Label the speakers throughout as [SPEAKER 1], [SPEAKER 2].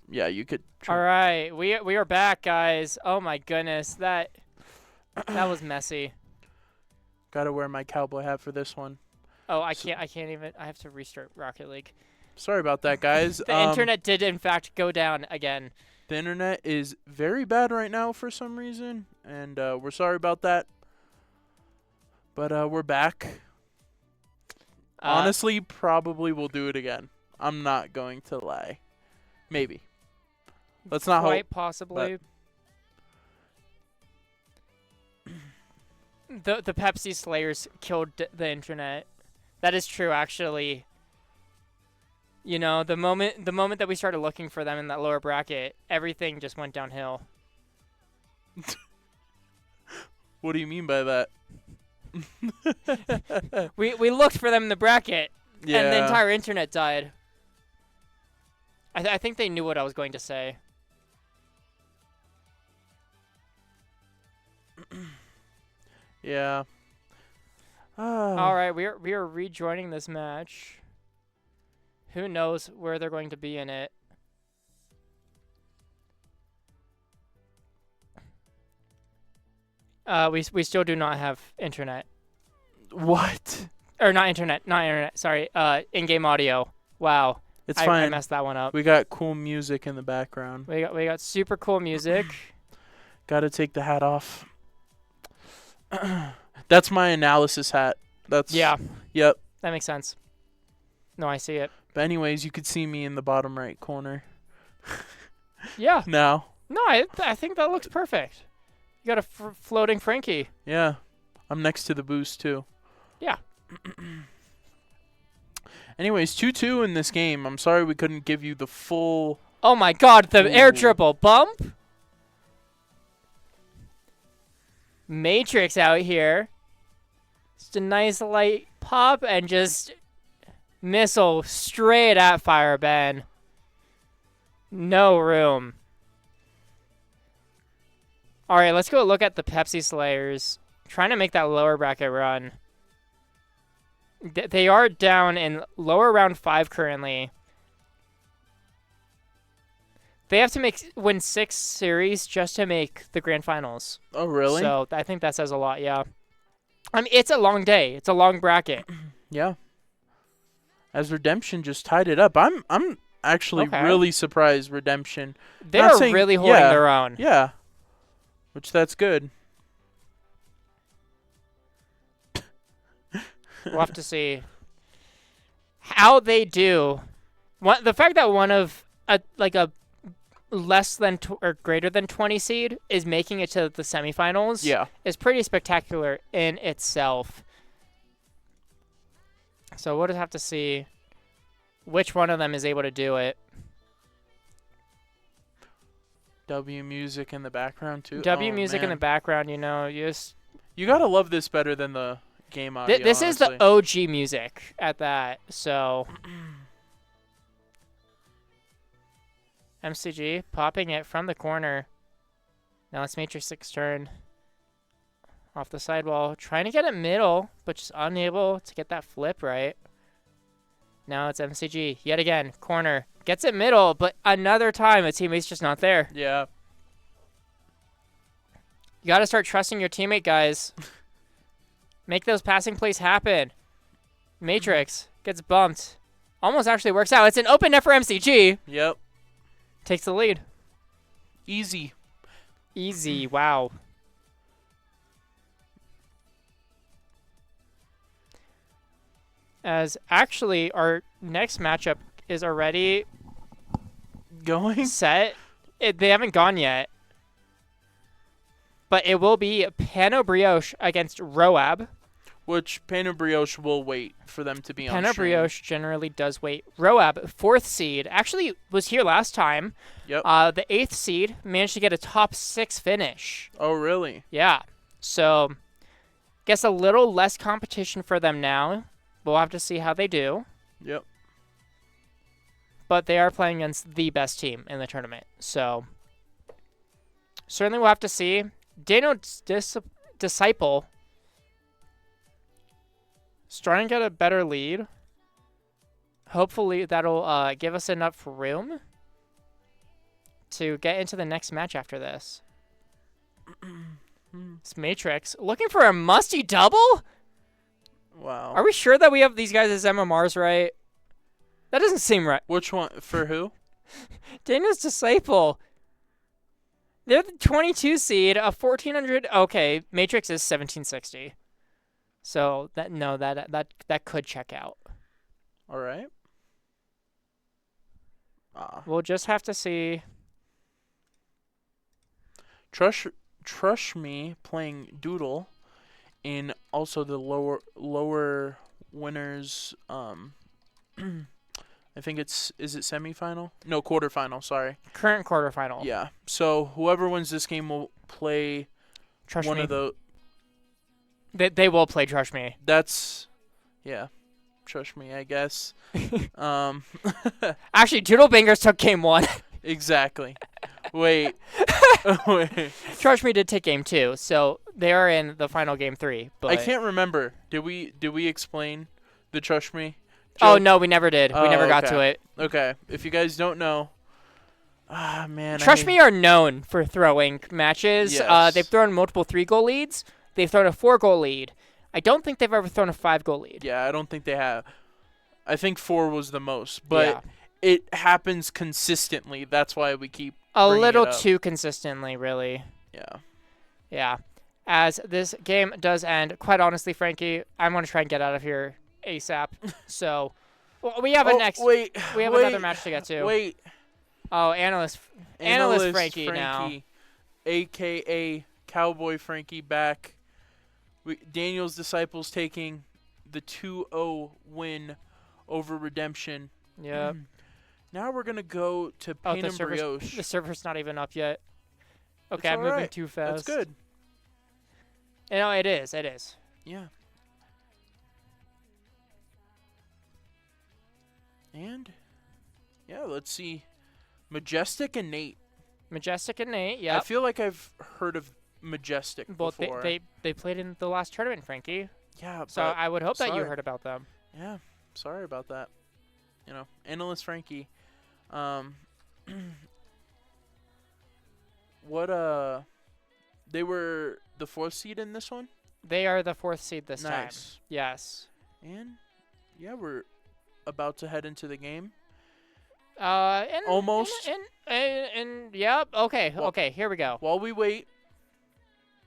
[SPEAKER 1] yeah, you could.
[SPEAKER 2] All right, we are back, guys. Oh my goodness, that was messy.
[SPEAKER 1] Gotta wear my cowboy hat for this one.
[SPEAKER 2] Oh, I can't even. I have to restart Rocket League.
[SPEAKER 1] Sorry about that, guys.
[SPEAKER 2] The internet did in fact go down again.
[SPEAKER 1] The internet is very bad right now for some reason, and we're sorry about that. But we're back. Honestly, probably we'll do it again. I'm not going to lie. Maybe. Let's not hope.
[SPEAKER 2] Quite possibly. The Pepsi Slayers killed the internet. That is true, actually. You know, the moment that we started looking for them in that lower bracket, everything just went downhill.
[SPEAKER 1] What do you mean by that?
[SPEAKER 2] we looked for them in the bracket, and the entire internet died. I think they knew what I was going to say.
[SPEAKER 1] Yeah.
[SPEAKER 2] All right, we are rejoining this match. Who knows where they're going to be in it? We still do not have internet.
[SPEAKER 1] What?
[SPEAKER 2] Or not internet. Sorry. In-game audio. Wow.
[SPEAKER 1] It's fine.
[SPEAKER 2] I messed that one up.
[SPEAKER 1] We got cool music in the background.
[SPEAKER 2] We got super cool music.
[SPEAKER 1] Gotta take the hat off. That's my analysis hat.
[SPEAKER 2] Yeah.
[SPEAKER 1] Yep.
[SPEAKER 2] That makes sense. No, I see it.
[SPEAKER 1] But anyways, you could see me in the bottom right corner.
[SPEAKER 2] Yeah.
[SPEAKER 1] Now.
[SPEAKER 2] No, I think that looks perfect. You got a floating Frankie.
[SPEAKER 1] Yeah. I'm next to the boost too.
[SPEAKER 2] Yeah.
[SPEAKER 1] Anyways, 2-2 in this game. I'm sorry we couldn't give you the full...
[SPEAKER 2] Oh my god, the air dribble bump? Matrix out here. Just a nice light pop and just missile straight at Fireban. No room. All right, let's go look at the Pepsi Slayers. Trying to make that lower bracket run. They are down in lower round 5 currently. They have to win 6 series just to make the grand finals.
[SPEAKER 1] Oh, really?
[SPEAKER 2] So I think that says a lot, yeah. I mean, it's a long day. It's a long bracket.
[SPEAKER 1] Yeah. As Redemption just tied it up. I'm actually really surprised Redemption.
[SPEAKER 2] They're really holding their own.
[SPEAKER 1] Yeah. Which that's good.
[SPEAKER 2] We'll have to see how they do. The fact that one of a less than or greater than 20 seed is making it to the semifinals is pretty spectacular in itself. So we'll just have to see which one of them is able to do it.
[SPEAKER 1] W music in the background too.
[SPEAKER 2] W music in the background, you know, you
[SPEAKER 1] gotta love this better than the game audio.
[SPEAKER 2] This is the OG music at that. So MCG popping it from the corner. Now it's Matrix's turn. Off the sidewall, trying to get it middle, but just unable to get that flip right. Now it's MCG yet again, corner. Gets it middle, but another time a teammate's just not there.
[SPEAKER 1] Yeah.
[SPEAKER 2] You got to start trusting your teammate, guys. Make those passing plays happen. Matrix gets bumped. Almost actually works out. It's an open net for MCG.
[SPEAKER 1] Yep.
[SPEAKER 2] Takes the lead.
[SPEAKER 1] Easy.
[SPEAKER 2] Easy. Wow. As actually our next matchup is already
[SPEAKER 1] going
[SPEAKER 2] set. They haven't gone yet. But it will be Brioche against ROAB.
[SPEAKER 1] Which Brioche will wait for them to be on stream.
[SPEAKER 2] Brioche generally does wait. ROAB, 4th seed, actually was here last time.
[SPEAKER 1] Yep.
[SPEAKER 2] The 8th seed managed to get a top 6 finish.
[SPEAKER 1] Oh, really?
[SPEAKER 2] Yeah. So, guess a little less competition for them now. We'll have to see how they do.
[SPEAKER 1] Yep.
[SPEAKER 2] But they are playing against the best team in the tournament. So, certainly we'll have to see. Dano's Disciple is trying to get a better lead. Hopefully that'll give us enough room to get into the next match after this. It's Matrix looking for a musty double.
[SPEAKER 1] Wow.
[SPEAKER 2] Are we sure that we have these guys as MMRs right? That doesn't seem right.
[SPEAKER 1] Which one? For who?
[SPEAKER 2] Daniel's Disciple. They're the 22 seed, a 1400. Okay, Matrix is 1760. So that could check out.
[SPEAKER 1] All right.
[SPEAKER 2] We'll just have to see.
[SPEAKER 1] Trush me playing Doodle in also the lower winners. I think is it semifinal? No, quarterfinal. Sorry.
[SPEAKER 2] Current quarterfinal.
[SPEAKER 1] Yeah. So whoever wins this game will play
[SPEAKER 2] Trush
[SPEAKER 1] one
[SPEAKER 2] me.
[SPEAKER 1] of the.
[SPEAKER 2] They will play Trush me.
[SPEAKER 1] That's, yeah. Trush me, I guess.
[SPEAKER 2] Actually, Doodle Bangers took game 1.
[SPEAKER 1] Exactly. Wait. Wait.
[SPEAKER 2] Trush me did take game 2, so they are in the final game 3. But
[SPEAKER 1] I can't remember. Did we explain the Trush me joke?
[SPEAKER 2] Oh no, we never did. We never got to it.
[SPEAKER 1] Okay. If you guys don't know, man.
[SPEAKER 2] Trush me are known for throwing matches.
[SPEAKER 1] Yes.
[SPEAKER 2] They've thrown multiple 3-goal leads. They've thrown a 4-goal lead. I don't think they've ever thrown a 5-goal lead.
[SPEAKER 1] Yeah, I don't think they have. I think 4 was the most, but
[SPEAKER 2] Yeah.
[SPEAKER 1] it happens consistently. That's why we keep
[SPEAKER 2] A
[SPEAKER 1] bringing
[SPEAKER 2] little
[SPEAKER 1] it up.
[SPEAKER 2] too consistently, really.
[SPEAKER 1] Yeah.
[SPEAKER 2] Yeah. As this game does end, quite honestly, Frankie, I'm going to try and get out of here ASAP. So, well, we have another match to get to.
[SPEAKER 1] Wait.
[SPEAKER 2] Oh, analyst Frankie now.
[SPEAKER 1] A.K.A. Cowboy Frankie back. Daniel's Disciples taking the 2-0 win over Redemption.
[SPEAKER 2] Yeah.
[SPEAKER 1] Now we're going to go to Pain and Brioche.
[SPEAKER 2] The server's not even up yet. Okay,
[SPEAKER 1] It's
[SPEAKER 2] I'm moving
[SPEAKER 1] alright.
[SPEAKER 2] too fast.
[SPEAKER 1] That's good.
[SPEAKER 2] You know, it is.
[SPEAKER 1] Yeah. And, yeah, let's see. Majestic and Nate.
[SPEAKER 2] Majestic and Nate, yeah.
[SPEAKER 1] I feel like I've heard of Majestic
[SPEAKER 2] Both
[SPEAKER 1] before.
[SPEAKER 2] they played in the last tournament, Frankie.
[SPEAKER 1] Yeah,
[SPEAKER 2] So
[SPEAKER 1] but
[SPEAKER 2] I would hope that you
[SPEAKER 1] sorry.
[SPEAKER 2] heard about them.
[SPEAKER 1] Yeah, sorry about that. You know, Analyst Frankie. They were the 4th seed in this one?
[SPEAKER 2] They are the 4th seed this time.
[SPEAKER 1] Nice.
[SPEAKER 2] Yes.
[SPEAKER 1] And, yeah, we're about to head into the game.
[SPEAKER 2] Almost. And yeah, okay,
[SPEAKER 1] Well-
[SPEAKER 2] okay, here we go.
[SPEAKER 1] While we wait,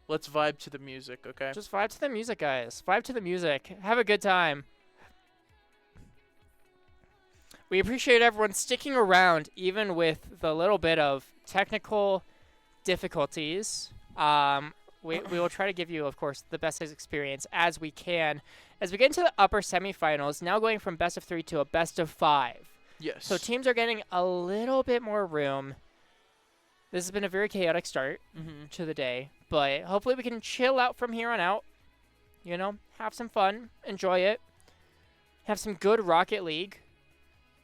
[SPEAKER 1] let's vibe to the music, okay?
[SPEAKER 2] Just vibe to the music, guys. Vibe to the music. Have a good time. We appreciate everyone sticking around, even with the little bit of technical difficulties. We will try to give you, of course, the best experience as we can. As we get into the upper semifinals, now going from best of 3 to a best of 5.
[SPEAKER 1] Yes.
[SPEAKER 2] So teams are getting a little bit more room. This has been a very chaotic start to the day, but hopefully we can chill out from here on out. You know, have some fun, enjoy it, have some good Rocket League,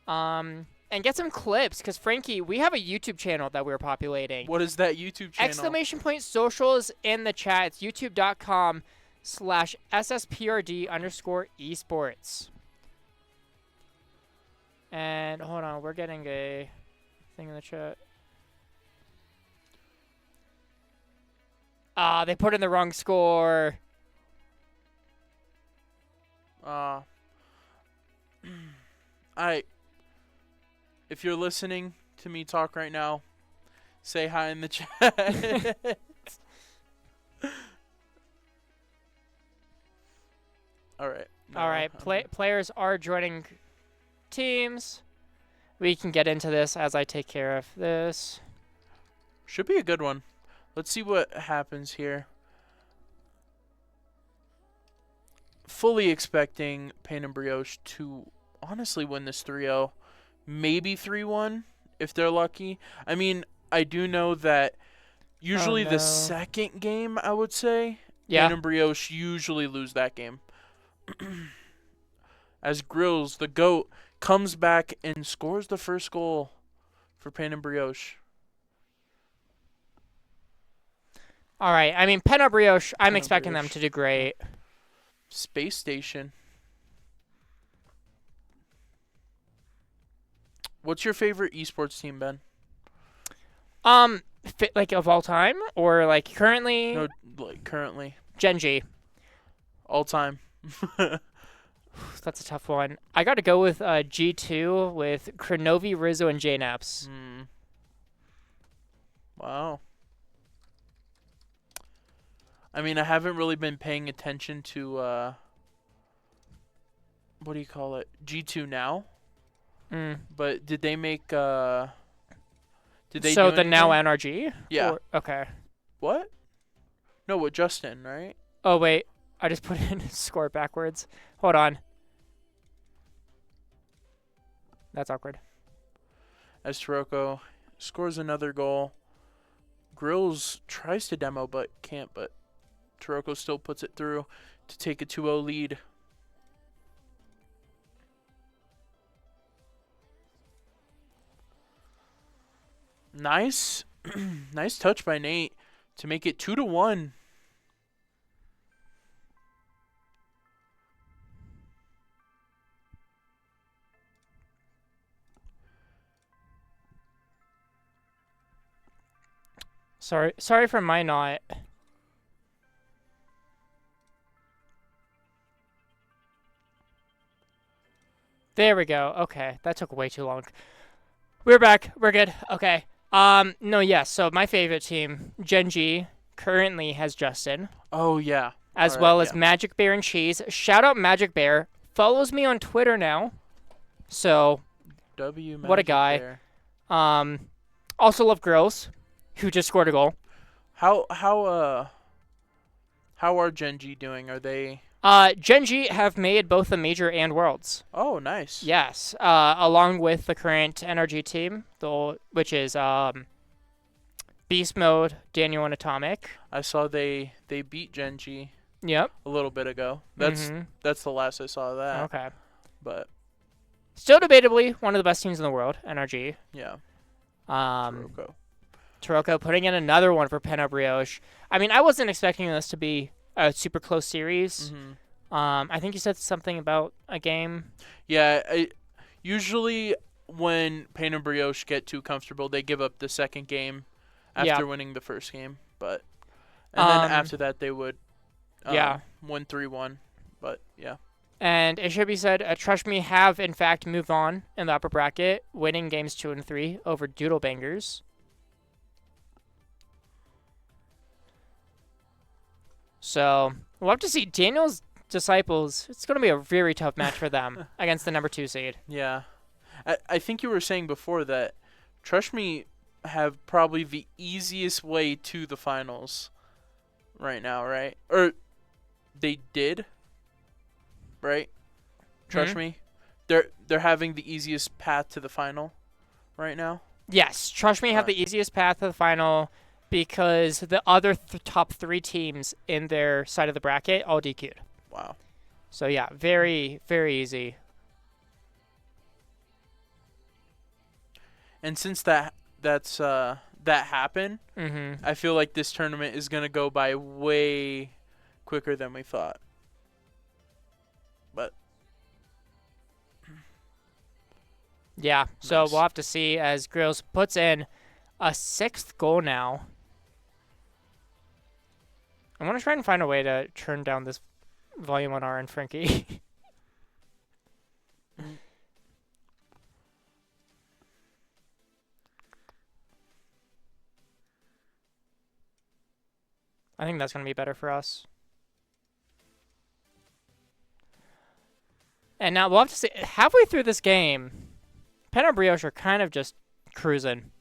[SPEAKER 2] and get some clips. Because Frankie, we have a YouTube channel that we're populating.
[SPEAKER 1] What is that YouTube channel?
[SPEAKER 2] Exclamation point socials in the chat. It's youtube.com/SSPRD_esports. And hold on, we're getting a thing in the chat. They put in the wrong score.
[SPEAKER 1] If you're listening to me talk right now, say hi in the chat. All right.
[SPEAKER 2] All right, players are joining teams. We can get into this as I take care of this.
[SPEAKER 1] Should be a good one. Let's see what happens here. Fully expecting Pain and Brioche to honestly win this 3-0. Maybe 3-1 if they're lucky. I mean, I do know that usually the second game, I would say, Pain and Brioche usually lose that game. As Grills, the GOAT, comes back and scores the first goal for Pain and Brioche.
[SPEAKER 2] All right. I mean, Pen and Brioche, I'm expecting them to do great.
[SPEAKER 1] Space Station. What's your favorite esports team, Ben?
[SPEAKER 2] Like of all time or like currently?
[SPEAKER 1] No, like currently.
[SPEAKER 2] Genji.
[SPEAKER 1] All time.
[SPEAKER 2] That's a tough one. I got to go with G2 with Kronovi, Rizzo, and JNaps.
[SPEAKER 1] Wow. I mean, I haven't really been paying attention to, what do you call it? G2 now? But did they make, did they
[SPEAKER 2] So
[SPEAKER 1] do
[SPEAKER 2] the
[SPEAKER 1] anything?
[SPEAKER 2] now NRG?
[SPEAKER 1] Yeah.
[SPEAKER 2] Okay.
[SPEAKER 1] What? No, with Justin, right?
[SPEAKER 2] Oh, wait. I just put in score backwards. Hold on. That's awkward.
[SPEAKER 1] As Taroco scores another goal. Grills tries to demo but can't, but Taroco still puts it through to take a 2-0 lead. Nice. Nice touch by Nate to make it 2-1.
[SPEAKER 2] Sorry for my not. There we go. Okay, that took way too long. We're back. We're good. Okay. No, yes. So my favorite team, Genji, currently has Justin,
[SPEAKER 1] Oh, yeah.
[SPEAKER 2] as
[SPEAKER 1] All right,
[SPEAKER 2] well as
[SPEAKER 1] yeah.
[SPEAKER 2] Magic Bear and Cheese. Shout out Magic Bear. Follows me on Twitter now. So,
[SPEAKER 1] W.
[SPEAKER 2] What a
[SPEAKER 1] Magic
[SPEAKER 2] guy.
[SPEAKER 1] Bear.
[SPEAKER 2] Also love Girls, who just scored a goal.
[SPEAKER 1] How are Genji doing? Are they?
[SPEAKER 2] Genji have made both the Major and Worlds.
[SPEAKER 1] Oh, nice.
[SPEAKER 2] Yes, along with the current NRG team, which is Beast Mode, Daniel, and Atomic.
[SPEAKER 1] I saw they beat Genji
[SPEAKER 2] Yep.
[SPEAKER 1] a little bit ago. That's the last I saw of that.
[SPEAKER 2] Okay.
[SPEAKER 1] But
[SPEAKER 2] Still debatably one of the best teams in the world, NRG.
[SPEAKER 1] yeah,
[SPEAKER 2] Taroco.
[SPEAKER 1] Taroco.
[SPEAKER 2] Putting in another one for Brioche. I mean, I wasn't expecting this to be a super close series. I think you said something about a game.
[SPEAKER 1] Yeah, usually when Pain and Brioche get too comfortable, they give up the second game after winning the first game. But and then after that, they would win 3-1. But yeah.
[SPEAKER 2] And it should be said, Trush Me have in fact moved on in the upper bracket, winning games 2 and 3 over Doodle Bangers. So we'll have to see Daniel's Disciples. It's going to be a very tough match for them against the number 2 seed.
[SPEAKER 1] Yeah. I think you were saying before that Trush Me have probably the easiest way to the finals right now, right? Or they did, right? Trush Me. They're having the easiest path to the final right now.
[SPEAKER 2] Yes, Trush Me have the easiest path to the final because the other top 3 teams in their side of the bracket all DQ'd.
[SPEAKER 1] Wow.
[SPEAKER 2] So yeah, very, very easy.
[SPEAKER 1] And since that happened, I feel like this tournament is gonna go by way quicker than we thought. But
[SPEAKER 2] yeah, so
[SPEAKER 1] nice.
[SPEAKER 2] we'll have to see as Grills puts in a 6th goal now. I want to try and find a way to turn down this volume on our end, Frankie. I think that's going to be better for us. And now we'll have to see, halfway through this game, Pen and Brioche are kind of just cruising.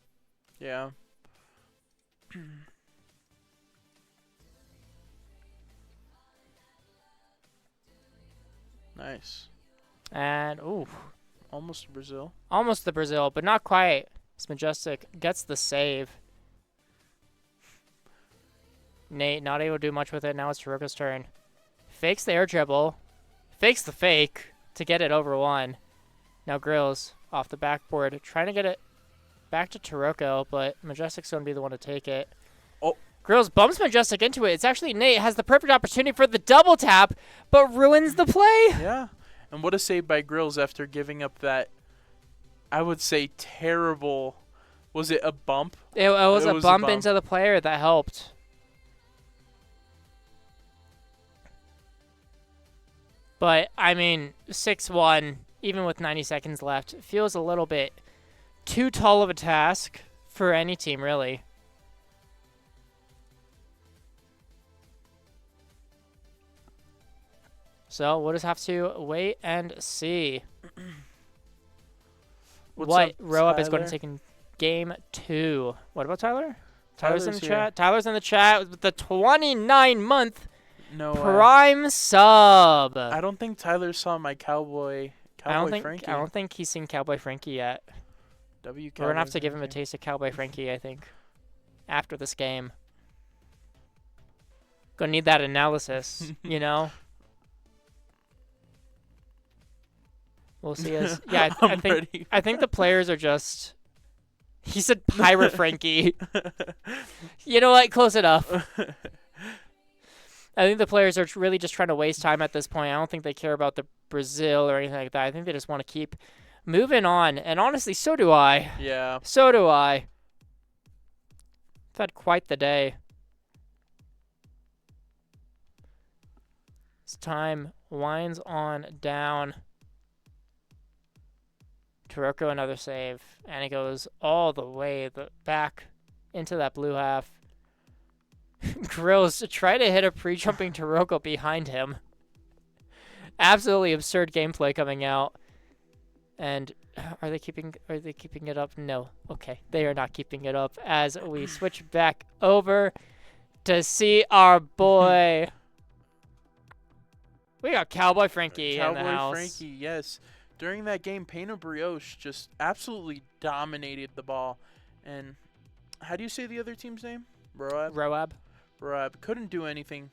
[SPEAKER 1] Yeah. Nice.
[SPEAKER 2] And, ooh.
[SPEAKER 1] Almost Brazil.
[SPEAKER 2] Almost the Brazil, but not quite. It's Majestic. Gets the save. Nate not able to do much with it. Now it's Taroco's turn. Fakes the air dribble. Fakes the fake to get it over 1. Now Grills off the backboard. Trying to get it back to Taroco, but Majestic's going to be the one to take it.
[SPEAKER 1] Oh.
[SPEAKER 2] Grills bumps Majestic into it. It's actually Nate has the perfect opportunity for the double tap, but ruins the play.
[SPEAKER 1] Yeah. And what a save by Grills after giving up that, I would say, terrible Was it a bump?
[SPEAKER 2] It was
[SPEAKER 1] It
[SPEAKER 2] a
[SPEAKER 1] was a
[SPEAKER 2] bump
[SPEAKER 1] bump.
[SPEAKER 2] into the player that helped. But, I mean, 6-1, even with 90 seconds left, feels a little bit too tall of a task for any team, really. So we'll just have to wait and see what
[SPEAKER 1] up,
[SPEAKER 2] ROAB is going to
[SPEAKER 1] Tyler?
[SPEAKER 2] take in game 2. What about Tyler? Tyler's in the
[SPEAKER 1] Tyler's here.
[SPEAKER 2] chat. Tyler's in the chat with the 29-month
[SPEAKER 1] No way.
[SPEAKER 2] Prime sub.
[SPEAKER 1] I don't think Tyler saw my Cowboy Frankie.
[SPEAKER 2] I don't think he's seen Cowboy Frankie yet. We're gonna have to give him a taste of Cowboy Frankie, I think, after this game. Gonna need that analysis, you know. We'll see. Yeah, I think the players are just. He said Pirate Frankie. You know what? Close enough. I think the players are really just trying to waste time at this point. I don't think they care about the Brazil or anything like that. I think they just want to keep moving on. And honestly, so do I.
[SPEAKER 1] Yeah.
[SPEAKER 2] So do I. I've had quite the day. As time winds on down. Taroco, another save. And it goes all the way back into that blue half. Grills try to hit a pre-jumping Taroco behind him. Absolutely absurd gameplay coming out. And are they keeping it up? No. Okay. They are not keeping it up as we switch back over to see our boy. We got Cowboy Frankie in the house.
[SPEAKER 1] Cowboy Frankie, yes. During that game, Brioche just absolutely dominated the ball. And how do you say the other team's name?
[SPEAKER 2] ROAB.
[SPEAKER 1] ROAB couldn't do anything.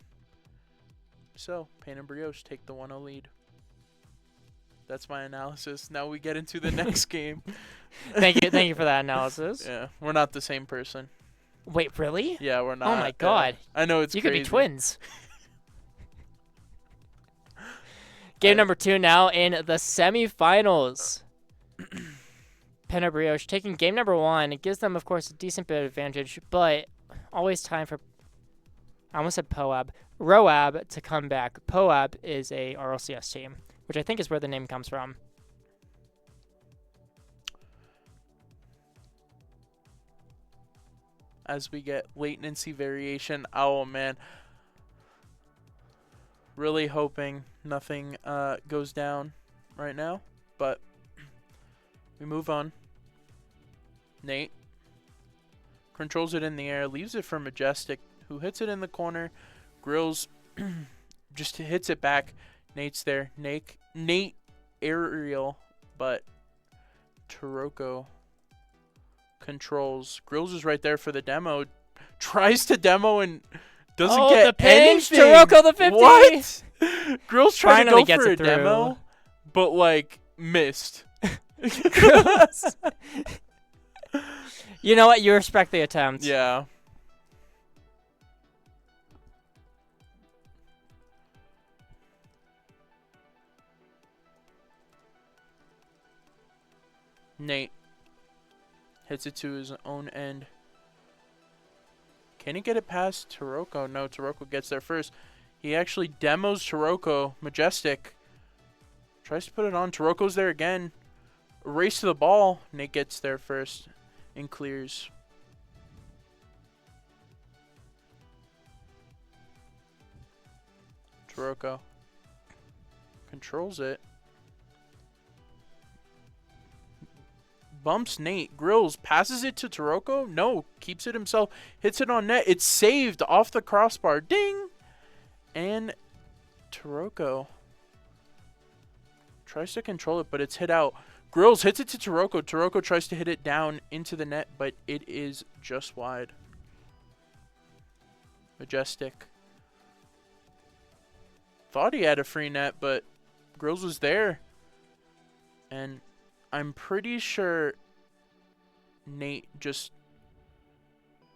[SPEAKER 1] So, Brioche take the 1-0 lead. That's my analysis. Now we get into the next game.
[SPEAKER 2] Thank you for that analysis.
[SPEAKER 1] Yeah, we're not the same person.
[SPEAKER 2] Wait, really?
[SPEAKER 1] Yeah, we're not.
[SPEAKER 2] Oh my god.
[SPEAKER 1] I know it's
[SPEAKER 2] you
[SPEAKER 1] crazy.
[SPEAKER 2] could be twins. Game number 2 now in the semifinals. Brioche taking game number 1. It gives them, of course, a decent bit of advantage, but always time for, I almost said ROAB to come back. POAB is a RLCS team, which I think is where the name comes from.
[SPEAKER 1] As we get latency variation, oh man. Really hoping nothing goes down right now, but we move on. Nate controls it in the air, leaves it for Majestic, who hits it in the corner. Grills just hits it back. Nate's there. Nate aerial, but Taroco controls. Grills is right there for the demo. Tries to demo and doesn't get
[SPEAKER 2] the pinch,
[SPEAKER 1] anything.
[SPEAKER 2] Taroco the 50.
[SPEAKER 1] What? Grills trying to
[SPEAKER 2] Finally
[SPEAKER 1] go
[SPEAKER 2] gets
[SPEAKER 1] for a
[SPEAKER 2] it through.
[SPEAKER 1] demo, but like missed.
[SPEAKER 2] You know what? You respect the attempt.
[SPEAKER 1] Yeah. Nate hits it to his own end. Can he get it past Taroco? No, Taroco gets there first. He actually demos Taroco. Majestic tries to put it on. Taroco's there again. Race to the ball. Nate gets there first and clears. Taroco controls it. Bumps Nate. Grills passes it to Taroco. No, keeps it himself. Hits it on net. It's saved off the crossbar. Ding! And Taroco tries to control it, but it's hit out. Grills hits it to Taroco. Taroco tries to hit it down into the net, but it is just wide. Majestic thought he had a free net, but Grills was there. And I'm pretty sure Nate just...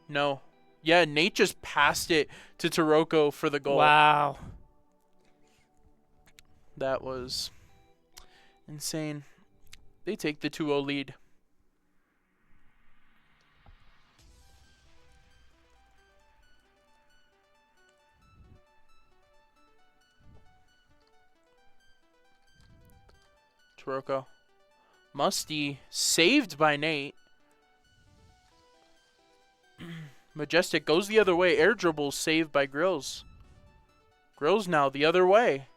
[SPEAKER 1] No. Yeah, Nate just passed it to Taroco for the goal.
[SPEAKER 2] Wow.
[SPEAKER 1] That was insane. They take the 2-0 lead. Taroco. Musty. Saved by Nate. Majestic goes the other way. Air dribble saved by Grills. Grills now the other way.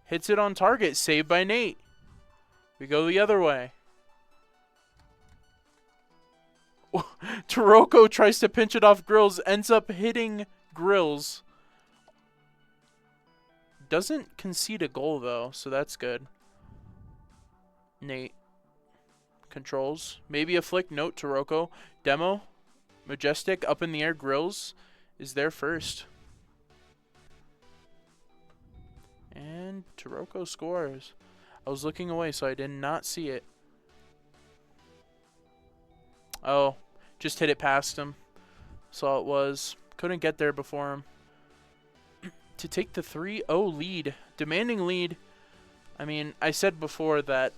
[SPEAKER 1] Hits it on target. Saved by Nate. We go the other way. Taroco tries to pinch it off Grills. Ends up hitting Grills. Doesn't concede a goal, though, so that's good. Nate. Controls. Maybe a flick. Note, Taroco. Demo. Majestic. Up in the air. Grills is there first. And Taroco scores. I was looking away, so I did not see it. Oh, just hit it past him. Saw it was. Couldn't get there before him. To take the 3-0 lead. Demanding lead. I mean, I said before that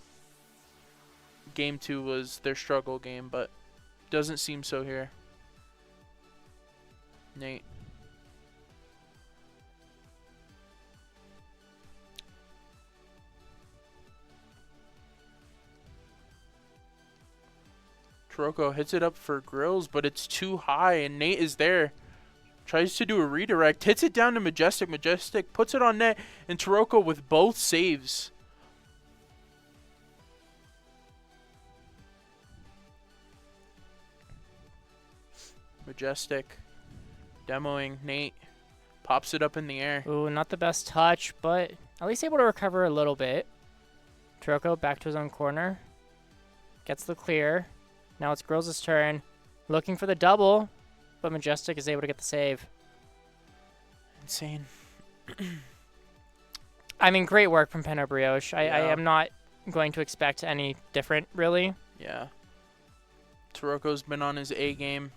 [SPEAKER 1] Game 2 was their struggle game, but doesn't seem so here. Nate. Taroco hits it up for Grills, but it's too high, and Nate is there. Tries to do a redirect. Hits it down to Majestic. Majestic puts it on net, and Taroco with both saves. Majestic. Demoing. Nate pops it up in the air.
[SPEAKER 2] Ooh, not the best touch, but at least able to recover a little bit. Taroco back to his own corner. Gets the clear. Now it's Grills' turn. Looking for the double, but Majestic is able to get the save.
[SPEAKER 1] Insane.
[SPEAKER 2] I mean, great work from Penna Brioche. I
[SPEAKER 1] Yeah.
[SPEAKER 2] am not going to expect any different, really.
[SPEAKER 1] Yeah. Taroco's been on his A game,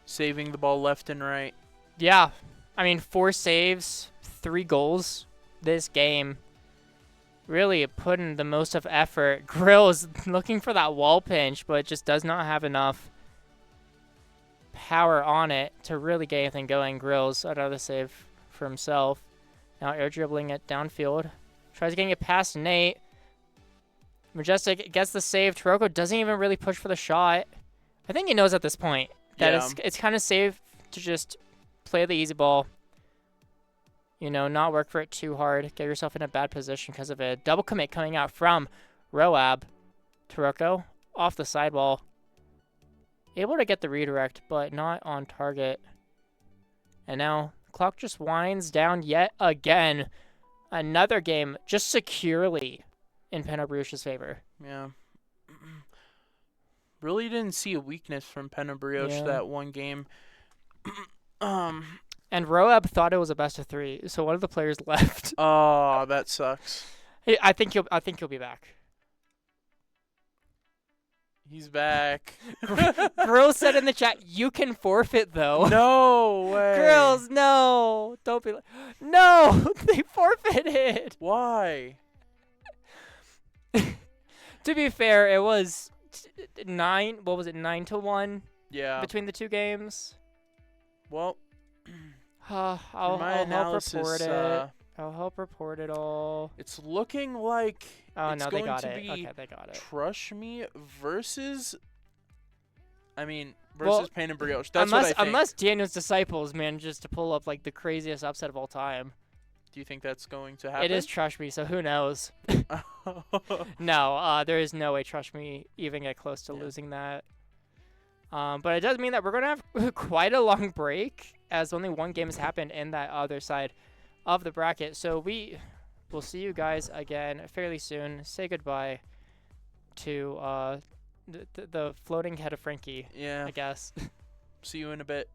[SPEAKER 1] saving the ball left and right.
[SPEAKER 2] Yeah. I mean, 4 saves, 3 goals this game. Really putting the most of effort. Grills looking for that wall pinch, but just does not have enough power on it to really get anything going. Grills, another save for himself. Now air dribbling it downfield. Tries getting it past Nate. Majestic gets the save. Taroco doesn't even really push for the shot. I think he knows at this point that it's kind of safe to just play the easy ball. You know, not work for it too hard. Get yourself in a bad position because of a double commit coming out from ROAB. Taroco off the sidewall. Able to get the redirect, but not on target. And now the clock just winds down yet again. Another game just securely in Penna Brioche's favor.
[SPEAKER 1] Yeah. Really didn't see a weakness from Penna Brioche that one game.
[SPEAKER 2] And ROAB thought it was a best of 3, so one of the players left.
[SPEAKER 1] Oh, that sucks.
[SPEAKER 2] I think he'll be back.
[SPEAKER 1] He's back.
[SPEAKER 2] Grills said in the chat, "You can forfeit though."
[SPEAKER 1] No way.
[SPEAKER 2] Grills, no, don't be. No, they forfeited.
[SPEAKER 1] Why?
[SPEAKER 2] To be fair, it was 9. What was it? 9-1.
[SPEAKER 1] Yeah.
[SPEAKER 2] Between the 2 games.
[SPEAKER 1] Well,
[SPEAKER 2] I'll help report it. I'll help report it all.
[SPEAKER 1] It's looking like
[SPEAKER 2] Oh
[SPEAKER 1] it's
[SPEAKER 2] no, they
[SPEAKER 1] going
[SPEAKER 2] got
[SPEAKER 1] to
[SPEAKER 2] it.
[SPEAKER 1] be
[SPEAKER 2] Okay, they got it.
[SPEAKER 1] Trush Me versus. Versus
[SPEAKER 2] Well,
[SPEAKER 1] Pain and Brioche. That's what I think.
[SPEAKER 2] Unless Daniel's Disciples manages to pull up like the craziest upset of all time.
[SPEAKER 1] Do you think that's going to happen?
[SPEAKER 2] It is Trush Me, so who knows? No, there is no way Trush Me even get close to losing that. But it does mean that we're going to have quite a long break, as only one game has happened in that other side of the bracket. So we will see you guys again fairly soon. Say goodbye to the floating head of Frankie, I guess.
[SPEAKER 1] See you in a bit.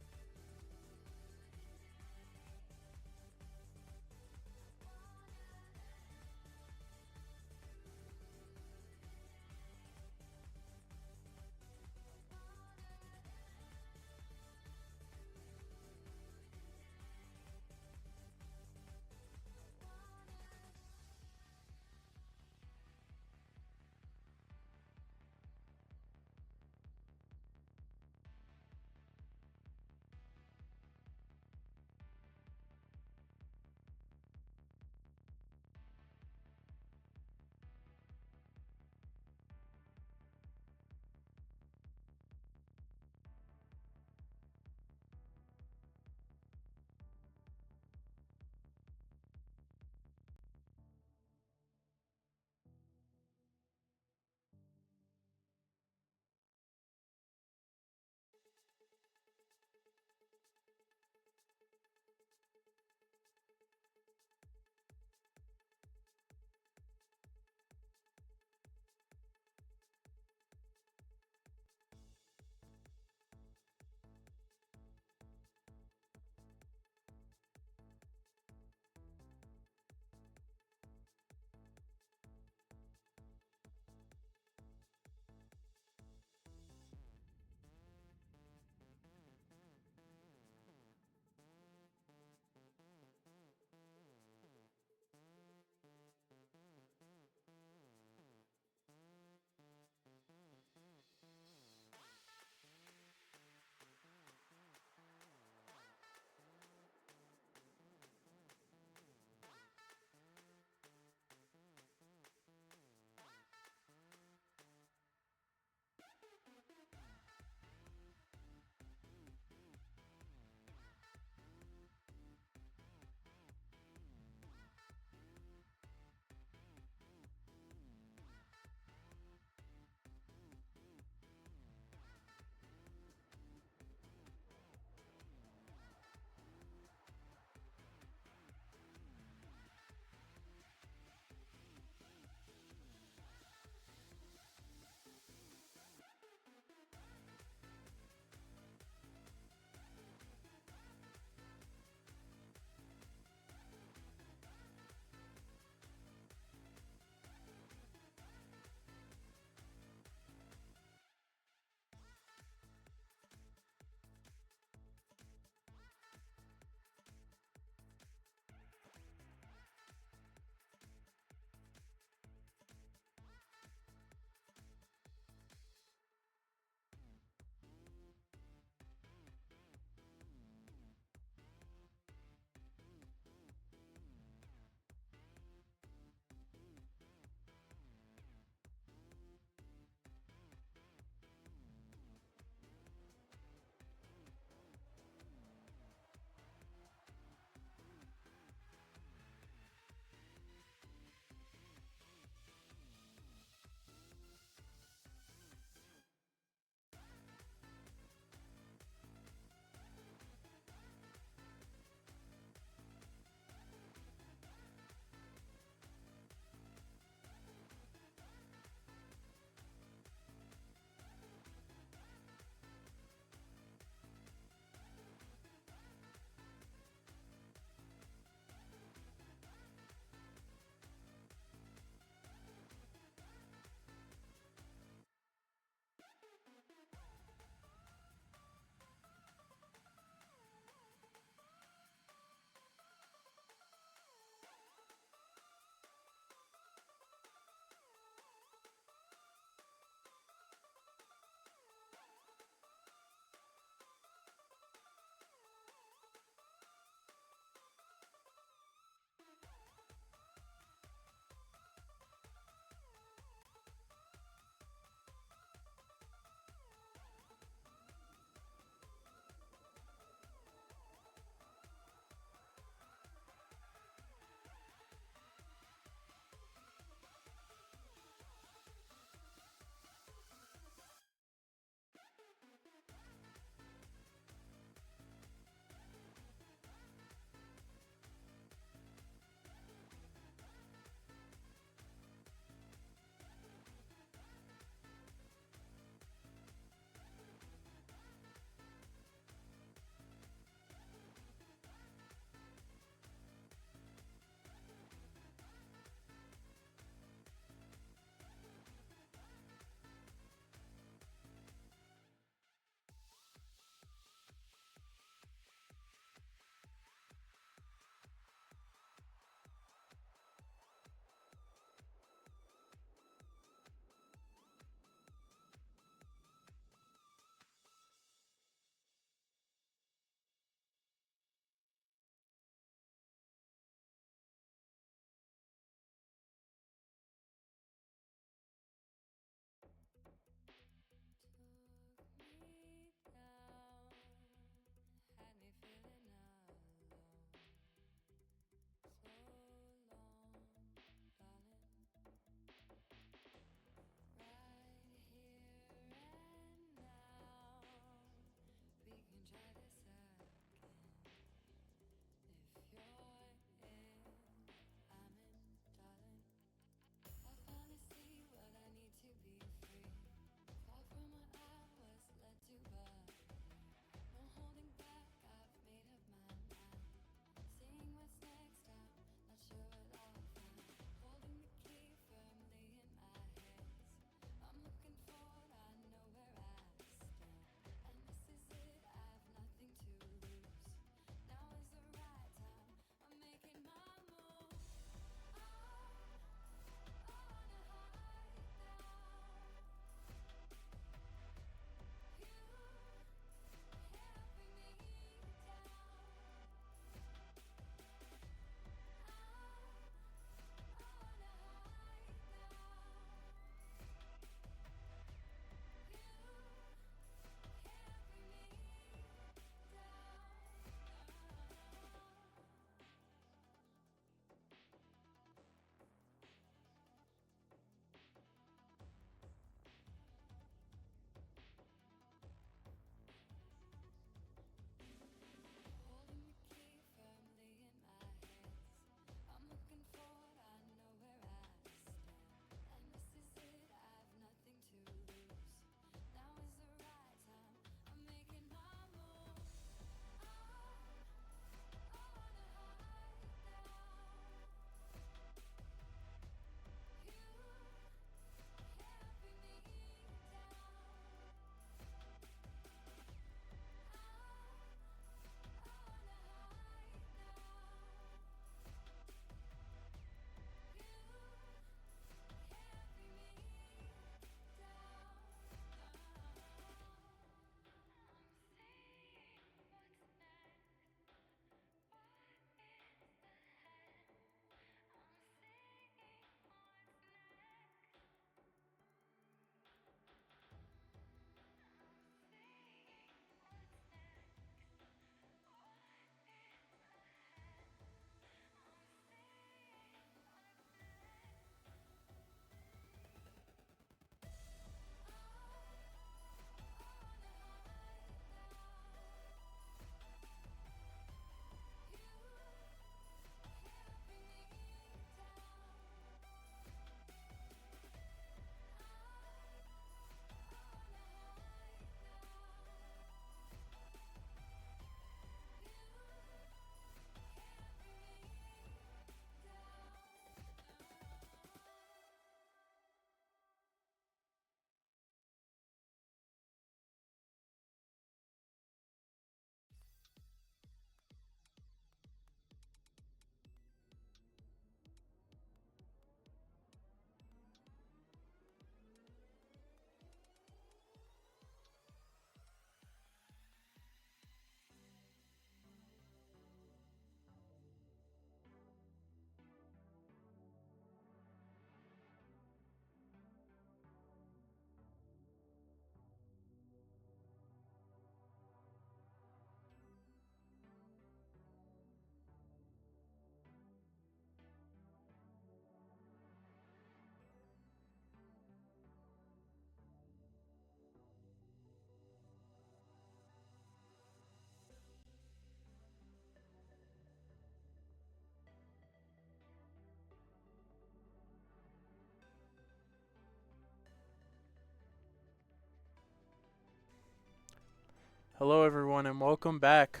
[SPEAKER 1] Hello, everyone, and welcome back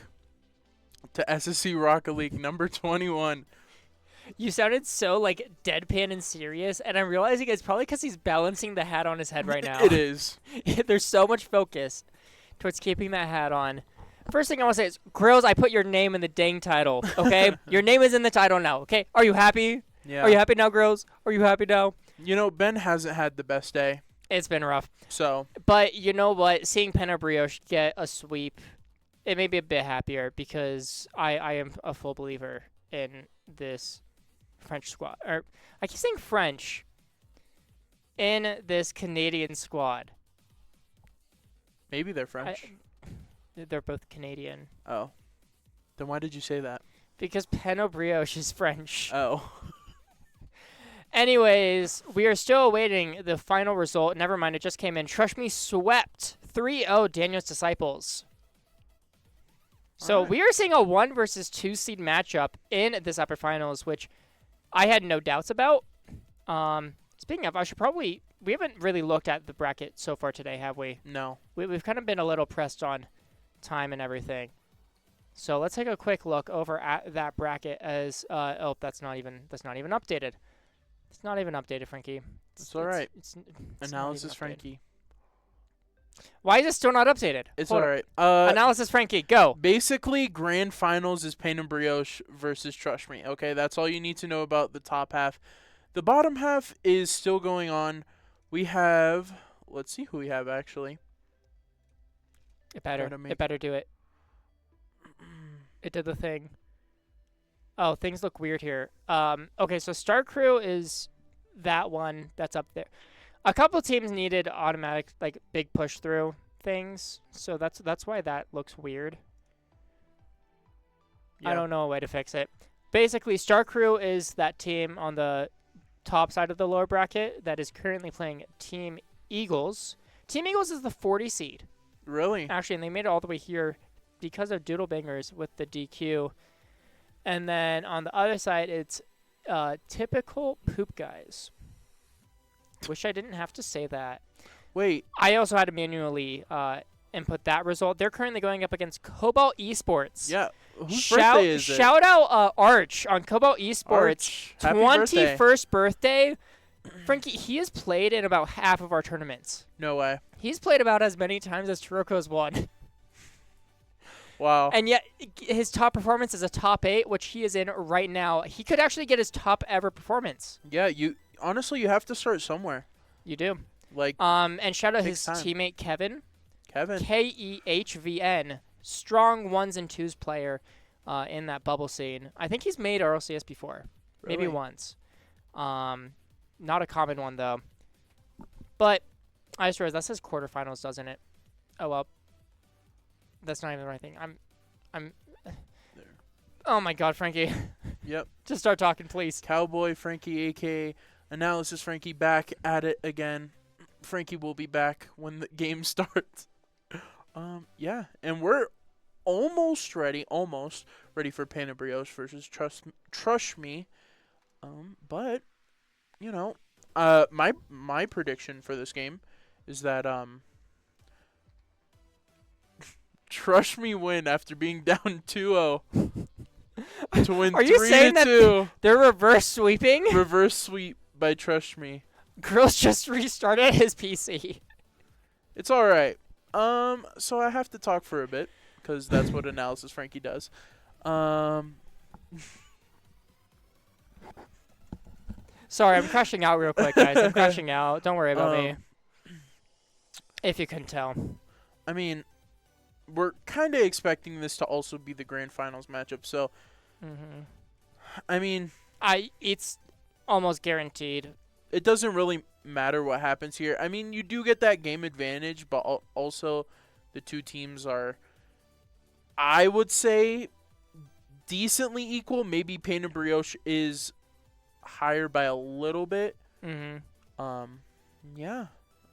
[SPEAKER 1] to SSE Rocket League number 21.
[SPEAKER 2] You sounded so like deadpan and serious, and I'm realizing it's probably because he's balancing the hat on his head right now.
[SPEAKER 1] It is.
[SPEAKER 2] There's so much focus towards keeping that hat on. First thing I want to say is, Grills, I put your name in the dang title, okay? Your name is in the title now, okay? Are you happy?
[SPEAKER 1] Yeah.
[SPEAKER 2] Are you happy now, Grills? Are you happy now?
[SPEAKER 1] You know, Ben hasn't had the best day,
[SPEAKER 2] It's been rough.
[SPEAKER 1] so
[SPEAKER 2] But you know what? Seeing Penna Brioche get a sweep, it made me a bit happier because I am a full believer in this French squad. Or I keep saying French. In this Canadian squad.
[SPEAKER 1] maybe they're French.
[SPEAKER 2] They're both Canadian.
[SPEAKER 1] Oh. Then why did you say that?
[SPEAKER 2] Because Penna Brioche is French.
[SPEAKER 1] Oh.
[SPEAKER 2] Anyways, we are still awaiting the final result. Never mind, it just came in. Trush Me swept 3-0 Daniel's Disciples. So
[SPEAKER 1] Alright.
[SPEAKER 2] we are seeing a 1 versus 2 seed matchup in this upper finals, which I had no doubts about. Speaking of, we haven't really looked at the bracket so far today, have we?
[SPEAKER 1] No.
[SPEAKER 2] We've kind of been a little pressed on time and everything. So let's take a quick look over at that bracket as oh, that's not even updated. It's not even updated, Frankie.
[SPEAKER 1] It's all right.
[SPEAKER 2] It's
[SPEAKER 1] Analysis,
[SPEAKER 2] not even updated.
[SPEAKER 1] Frankie.
[SPEAKER 2] Why is it still not updated?
[SPEAKER 1] It's
[SPEAKER 2] Hold
[SPEAKER 1] all
[SPEAKER 2] on.
[SPEAKER 1] right.
[SPEAKER 2] Analysis, Frankie, go.
[SPEAKER 1] Basically, grand finals is Pain and Brioche versus Trush Me. Okay, that's all you need to know about the top half. The bottom half is still going on. We have, let's see who we have actually.
[SPEAKER 2] It better do it. It did the thing. Oh, things look weird here. Okay, so Star Crew is that one that's up there. A couple teams needed automatic, like, big push through things, so that's why that looks weird.
[SPEAKER 1] Yeah.
[SPEAKER 2] I don't know a way to fix it. Basically, Star Crew is that team on the top side of the lower bracket that is currently playing Team Eagles. Team Eagles is the 40 seed.
[SPEAKER 1] Really?
[SPEAKER 2] Actually, and they made it all the way here because of Doodle Bangers with the DQ. And then on the other side, it's Typical Poop Guys. Wish I didn't have to say that.
[SPEAKER 1] Wait.
[SPEAKER 2] I also had to manually input that result. They're currently going up against Cobalt Esports.
[SPEAKER 1] Yeah. Whose birthday is it?
[SPEAKER 2] Shout out Arch on Cobalt Esports.
[SPEAKER 1] Arch. Happy birthday.
[SPEAKER 2] 21st birthday. Frankie, he has played in about half of our tournaments.
[SPEAKER 1] No way.
[SPEAKER 2] He's played about as many times as Taroco's won.
[SPEAKER 1] Wow.
[SPEAKER 2] And yet, his top performance is a top 8, which he is in right now. He could actually get his top ever performance.
[SPEAKER 1] Yeah, you have to start somewhere.
[SPEAKER 2] You do.
[SPEAKER 1] Like,
[SPEAKER 2] And shout out
[SPEAKER 1] takes
[SPEAKER 2] his
[SPEAKER 1] time.
[SPEAKER 2] teammate Kevin.
[SPEAKER 1] Kevin.
[SPEAKER 2] Kehvn. Strong 1s and 2s player in that bubble scene. I think he's made RLCS before. Maybe
[SPEAKER 1] Really?
[SPEAKER 2] once. Not a common one, though. But I just realized that says quarterfinals, doesn't it? Oh, well. That's not even the right thing. I'm.
[SPEAKER 1] There.
[SPEAKER 2] Oh my God, Frankie.
[SPEAKER 1] Yep.
[SPEAKER 2] Just start talking, please.
[SPEAKER 1] Cowboy Frankie, aka Analysis Frankie, back at it again. Frankie will be back when the game starts. Yeah, and we're almost ready for Pain and Brioche versus Trush Me. But you know, my prediction for this game is that Trush Me win after being down 2-0 to win
[SPEAKER 2] Are you saying that
[SPEAKER 1] 3-2.
[SPEAKER 2] they're reverse sweeping?
[SPEAKER 1] Reverse sweep by Trush Me.
[SPEAKER 2] Girls just restarted his PC.
[SPEAKER 1] It's all right. So I have to talk for a bit because that's what Analysis Frankie does.
[SPEAKER 2] Sorry, I'm crashing out real quick, guys. I'm crashing out. Don't worry about me. If you couldn't tell.
[SPEAKER 1] I mean, we're kind of expecting this to also be the grand finals matchup. So, I mean,
[SPEAKER 2] it's almost guaranteed.
[SPEAKER 1] it doesn't really matter what happens here. I mean, you do get that game advantage, but also the two teams are, I would say, decently equal. Maybe Pain and Brioche is higher by a little bit. Yeah.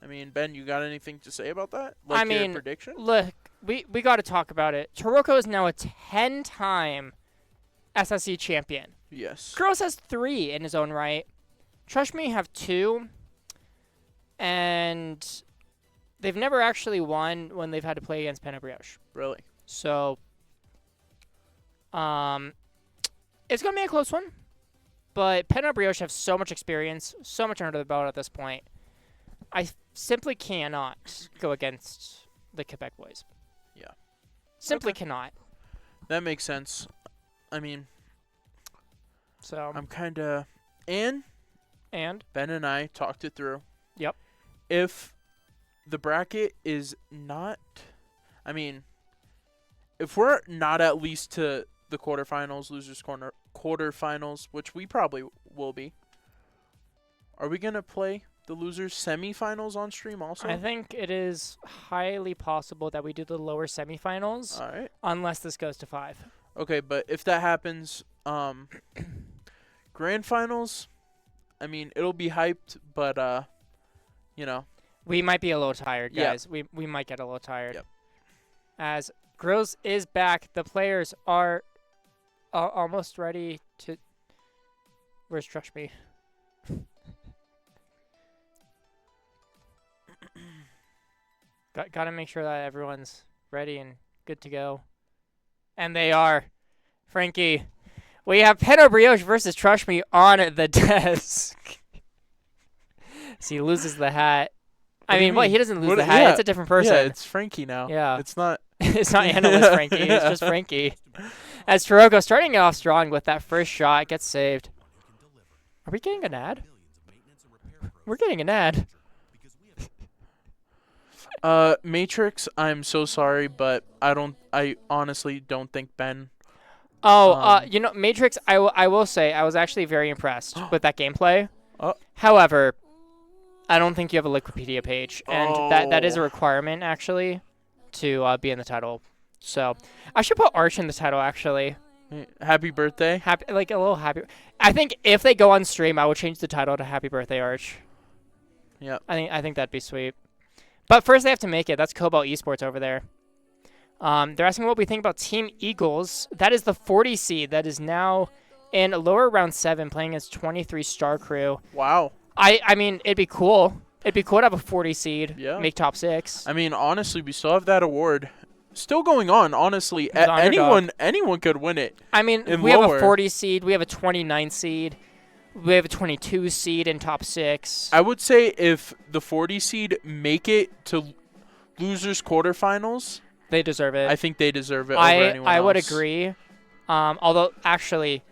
[SPEAKER 1] I mean, Ben, you got anything to say about that? Like your prediction?
[SPEAKER 2] Look, we got to talk about it. Taroco is now a 10-time SSE champion.
[SPEAKER 1] Yes.
[SPEAKER 2] Girls has 3 in his own right. Trush Me have 2. And they've never actually won when they've had to play against Brioche.
[SPEAKER 1] Really?
[SPEAKER 2] So, it's going to be a close one. But Brioche have so much experience, so much under the belt at this point. I simply cannot go against the Quebec boys.
[SPEAKER 1] Yeah.
[SPEAKER 2] Simply
[SPEAKER 1] Okay.
[SPEAKER 2] cannot.
[SPEAKER 1] That makes sense. I mean,
[SPEAKER 2] So,
[SPEAKER 1] I'm kind of... And
[SPEAKER 2] and
[SPEAKER 1] Ben and I talked it through.
[SPEAKER 2] Yep.
[SPEAKER 1] If the bracket is not... I mean, if we're not at least to the quarterfinals, losers corner quarterfinals, which we probably will be, are we going to play the losers semifinals on stream also?
[SPEAKER 2] I think it is highly possible that we do the lower semifinals
[SPEAKER 1] All right.
[SPEAKER 2] unless this goes to 5.
[SPEAKER 1] Okay, but if that happens, grand finals, I mean, it'll be hyped, but, you know.
[SPEAKER 2] We might be a little tired,
[SPEAKER 1] Yeah.
[SPEAKER 2] guys. We might get a little tired.
[SPEAKER 1] Yep.
[SPEAKER 2] As Grills is back, the players are almost ready to... Where's Trush me? Got to make sure that everyone's ready and good to go. And they are. Frankie, we have Brioche versus Trush me on the desk. So he loses the hat.
[SPEAKER 1] What do you mean?
[SPEAKER 2] He doesn't lose
[SPEAKER 1] What-
[SPEAKER 2] the hat.
[SPEAKER 1] yeah.
[SPEAKER 2] It's a different person.
[SPEAKER 1] Yeah, it's Frankie now.
[SPEAKER 2] Yeah.
[SPEAKER 1] It's not...
[SPEAKER 2] It's not analyst Frankie. It's just Frankie. As Taroco starting off strong with that first shot, gets saved. Are we getting an ad? We're getting an ad.
[SPEAKER 1] Matrix, I'm so sorry, but I honestly don't think Ben...
[SPEAKER 2] Oh, Matrix, I will say, I was actually very impressed with that gameplay.
[SPEAKER 1] Oh.
[SPEAKER 2] However, I don't think you have a Wikipedia page, and that is a
[SPEAKER 1] Oh.
[SPEAKER 2] requirement, actually, to be in the title. So, I should put Arch in the title, actually.
[SPEAKER 1] Happy birthday.
[SPEAKER 2] Happy, like a little happy. I think if they go on stream, I will change the title to Happy Birthday Arch.
[SPEAKER 1] Yep.
[SPEAKER 2] I think that'd be sweet. But first, they have to make it. That's Cobalt Esports over there. They're asking what we think about Team Eagles. That is the 40 seed that is now in lower round 7, playing as 23 Star Crew.
[SPEAKER 1] Wow.
[SPEAKER 2] I mean, it'd be cool. It'd be cool to have a 40 seed,
[SPEAKER 1] Yeah.
[SPEAKER 2] make top 6.
[SPEAKER 1] I mean, honestly, we still have that award still going on. Honestly,
[SPEAKER 2] The underdog.
[SPEAKER 1] anyone could win it.
[SPEAKER 2] I mean,
[SPEAKER 1] in
[SPEAKER 2] we have
[SPEAKER 1] lower.
[SPEAKER 2] a 40 seed, we have a 29 seed, we have a 22 seed in top 6.
[SPEAKER 1] I would say if the 40 seed make it to losers quarterfinals,
[SPEAKER 2] They deserve it.
[SPEAKER 1] I think they deserve it over anyone else.
[SPEAKER 2] I would agree. Although, actually,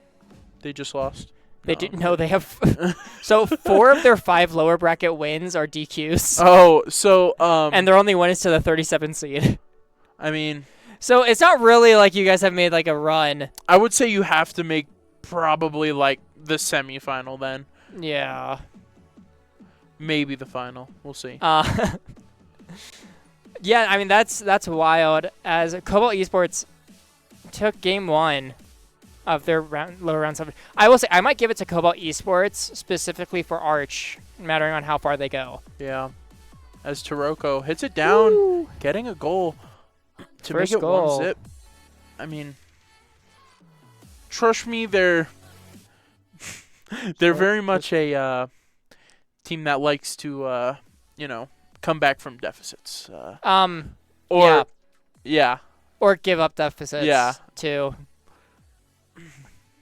[SPEAKER 1] They just lost.
[SPEAKER 2] they didn't know they have. So 4 of their 5 lower bracket wins are DQs,
[SPEAKER 1] Oh, so
[SPEAKER 2] and their only one is to the 37 seed.
[SPEAKER 1] I mean,
[SPEAKER 2] So it's not really like you guys have made like a run.
[SPEAKER 1] I would say you have to make probably like the semifinal then,
[SPEAKER 2] Yeah.
[SPEAKER 1] maybe the final. We'll see.
[SPEAKER 2] Yeah, I mean that's wild. As Cobalt Esports took game 1 of their lower round 7. I will say I might give it to Cobalt Esports specifically for Arch, mattering on how far they go.
[SPEAKER 1] Yeah. As Taroco hits it down,
[SPEAKER 2] Woo.
[SPEAKER 1] getting a goal to
[SPEAKER 2] First
[SPEAKER 1] make it
[SPEAKER 2] goal.
[SPEAKER 1] 1-0. I mean, trust me, they're very much a team that likes to come back from deficits.
[SPEAKER 2] Yeah.
[SPEAKER 1] Yeah.
[SPEAKER 2] Or give up deficits.
[SPEAKER 1] Yeah.
[SPEAKER 2] Too.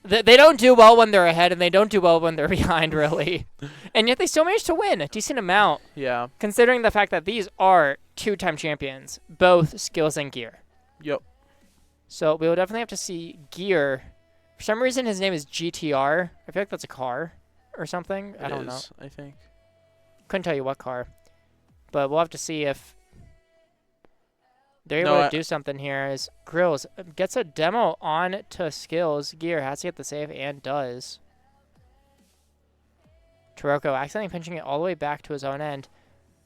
[SPEAKER 2] They don't do well when they're ahead, and they don't do well when they're behind, really. And yet they still manage to win a decent amount,
[SPEAKER 1] Yeah.
[SPEAKER 2] considering the fact that these are 2-time champions, both Skillz and Gear.
[SPEAKER 1] Yep.
[SPEAKER 2] So we will definitely have to see Gear. For some reason, his name is GTR. I feel like that's a car or something. I don't know.
[SPEAKER 1] I think.
[SPEAKER 2] Couldn't tell you what car. But we'll have to see if they're
[SPEAKER 1] No,
[SPEAKER 2] able to do something here. As Grills gets a demo on to Skillz. Gear has to get the save and does. Taroco accidentally pinching it all the way back to his own end.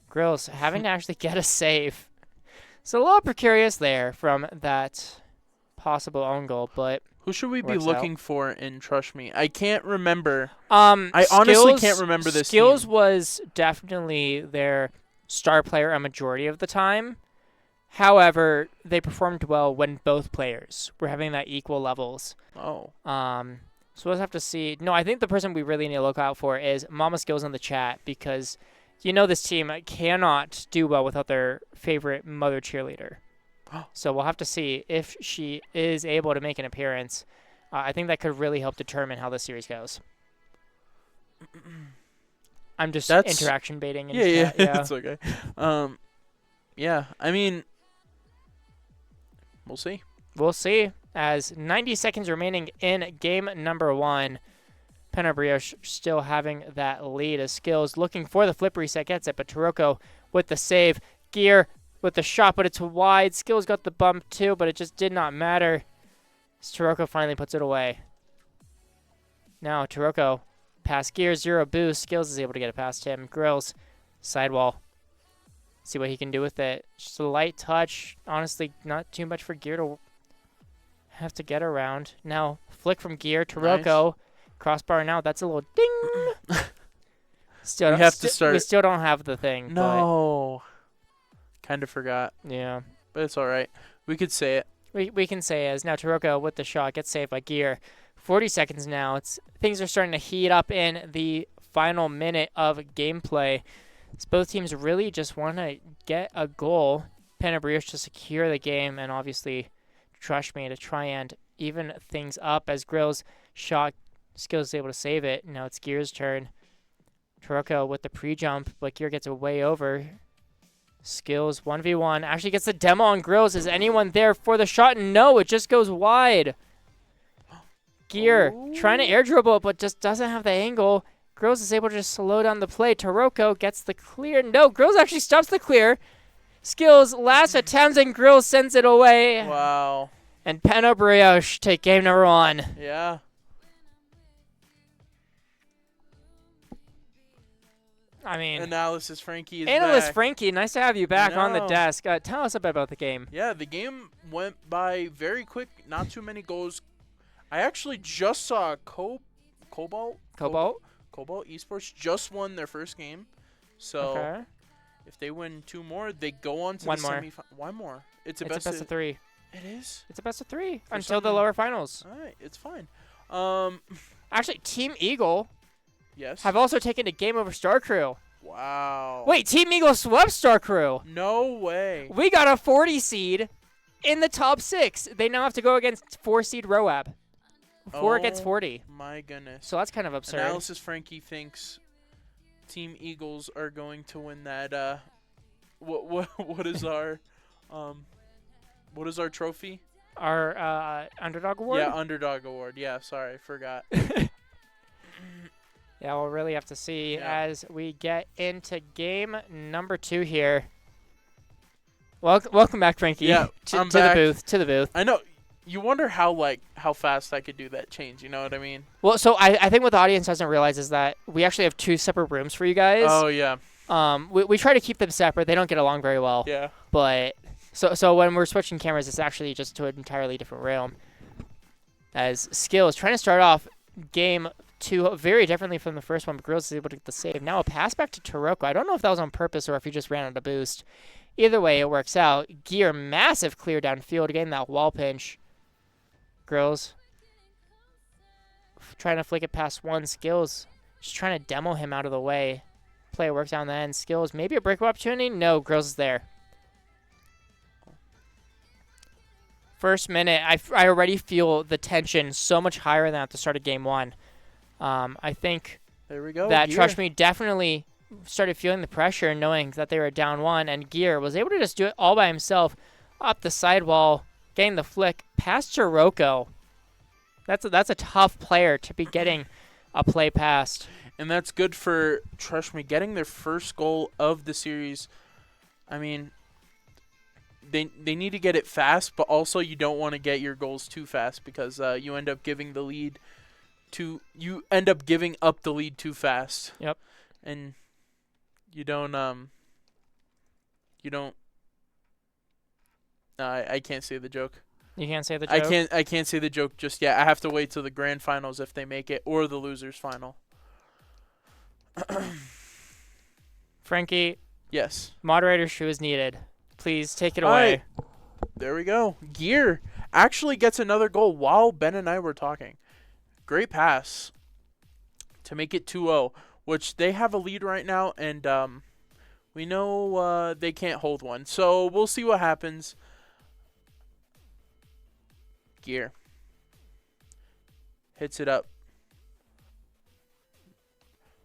[SPEAKER 2] Grills having to actually get a save. So a little precarious there from that possible own goal, but
[SPEAKER 1] Who should we be
[SPEAKER 2] works
[SPEAKER 1] looking for in Trust Me? I can't remember.
[SPEAKER 2] I
[SPEAKER 1] honestly can't remember this
[SPEAKER 2] Skillz
[SPEAKER 1] team.
[SPEAKER 2] was definitely their star player a majority of the time. However, they performed well when both players were having that equal levels.
[SPEAKER 1] Oh.
[SPEAKER 2] So we'll have to see. No, I think the person we really need to look out for is Mama Skillz in the chat, because You know this team cannot do well without their favorite mother cheerleader. So we'll have to see if she is able to make an appearance. I think that could really help determine how this series goes. I'm just interaction baiting.
[SPEAKER 1] Yeah, it's okay. Yeah, I mean, we'll see.
[SPEAKER 2] We'll see. As 90 seconds remaining in game number 1. Brioche still having that lead as Skillz looking for the flip reset, gets it, but Taroco with the save. Gear with the shot, but it's wide. Skillz got the bump too, but it just did not matter as Taroco finally puts it away. Now Taroco past Gear, 0 boost. Skillz is able to get it past him. Grills, sidewall. See what he can do with it. Just a light touch. Honestly, not too much for Gear to have to get around. Now flick from Gear. Taroco. Nice. Crossbar now. That's a little ding. Still, we still don't have the thing.
[SPEAKER 1] No. Kind of forgot.
[SPEAKER 2] Yeah.
[SPEAKER 1] But it's all right. We could say it.
[SPEAKER 2] We can say it. As now Taroco with the shot gets saved by Gear. 40 seconds now. Things are starting to heat up in the final minute of gameplay. As both teams really just want to get a goal. Brioche to secure the game, and obviously Trush to try and even things up as Grill's shot. Skillz is able to save it. Now it's Gear's turn. Taroco with the pre-jump, but Gear gets way over. Skillz 1v1. Actually gets the demo on Grills. Is anyone there for the shot? No, it just goes wide. Gear trying to air dribble, but just doesn't have the angle. Grills is able to just slow down the play. Taroco gets the clear. No, Grills actually stops the clear. Skillz last attempt, and Grills sends it away.
[SPEAKER 1] Wow.
[SPEAKER 2] And Brioche take game number 1.
[SPEAKER 1] Yeah.
[SPEAKER 2] I mean,
[SPEAKER 1] Analysis Frankie is
[SPEAKER 2] Analyst
[SPEAKER 1] back.
[SPEAKER 2] Frankie, nice to have you back on the desk. Tell us a bit about the game.
[SPEAKER 1] Yeah, the game went by very quick. Not too many goals. I actually just saw Cobalt Esports just won their first game. So if they win 2 more, they go on to the semifinal. One more. It's a best
[SPEAKER 2] of 3.
[SPEAKER 1] It is?
[SPEAKER 2] It's a best of 3 until the lower finals.
[SPEAKER 1] All right, it's fine.
[SPEAKER 2] Actually, Team Eagle
[SPEAKER 1] have
[SPEAKER 2] also taken a game over Star Crew.
[SPEAKER 1] Wow.
[SPEAKER 2] Wait, Team Eagle swept Star Crew.
[SPEAKER 1] No way.
[SPEAKER 2] We got a 40 seed in the top 6. They now have to go against 4 seed ROAB. 4 against 40.
[SPEAKER 1] My goodness.
[SPEAKER 2] So that's kind of absurd.
[SPEAKER 1] Analysis Frankie thinks Team Eagles are going to win that. What is our trophy?
[SPEAKER 2] Our underdog award?
[SPEAKER 1] Yeah, underdog award. Yeah, sorry, forgot.
[SPEAKER 2] Yeah, we'll really have to see as we get into game number 2 here. Welcome back, Frankie.
[SPEAKER 1] Yeah,
[SPEAKER 2] to the booth.
[SPEAKER 1] I know. You wonder how fast I could do that change. You know what I mean?
[SPEAKER 2] Well, so I think what the audience doesn't realize is that we actually have 2 separate rooms for you guys.
[SPEAKER 1] Oh yeah.
[SPEAKER 2] We try to keep them separate. They don't get along very well.
[SPEAKER 1] Yeah.
[SPEAKER 2] But so when we're switching cameras, it's actually just to an entirely different room. As Skillz is trying to start off game 2 very differently from the first one, but Grills is able to get the save. Now a pass back to Taroco. I don't know if that was on purpose or if he just ran out of boost. Either way, it works out. Gear, massive clear downfield, getting that wall pinch. Grills trying to flick it past one. Skillz just trying to demo him out of the way. Play works down the end. Skillz, maybe a breakaway opportunity? No, Grills is there. First minute, I already feel the tension so much higher than at the start of game 1. I think
[SPEAKER 1] there we go.
[SPEAKER 2] That Trush definitely started feeling the pressure, knowing that they were down 1, and Gear was able to just do it all by himself up the sidewall, getting the flick past Taroco. That's a tough player to be getting a play past.
[SPEAKER 1] And that's good for Trush getting their first goal of the series. I mean, they need to get it fast, but also you don't want to get your goals too fast because you end up giving the lead you end up giving up the lead too fast.
[SPEAKER 2] Yep.
[SPEAKER 1] And you don't I can't say the joke.
[SPEAKER 2] You can't say the joke?
[SPEAKER 1] I can't say the joke just yet. I have to wait till the grand finals if they make it, or the losers final.
[SPEAKER 2] Frankie.
[SPEAKER 1] Yes.
[SPEAKER 2] Moderator shoe is needed. Please take it away.
[SPEAKER 1] Right. There we go. Gear actually gets another goal while Ben and I were talking. Great pass to make it 2-0, which they have a lead right now, and We know they can't hold one. So we'll see what happens. Gear. Hits it up.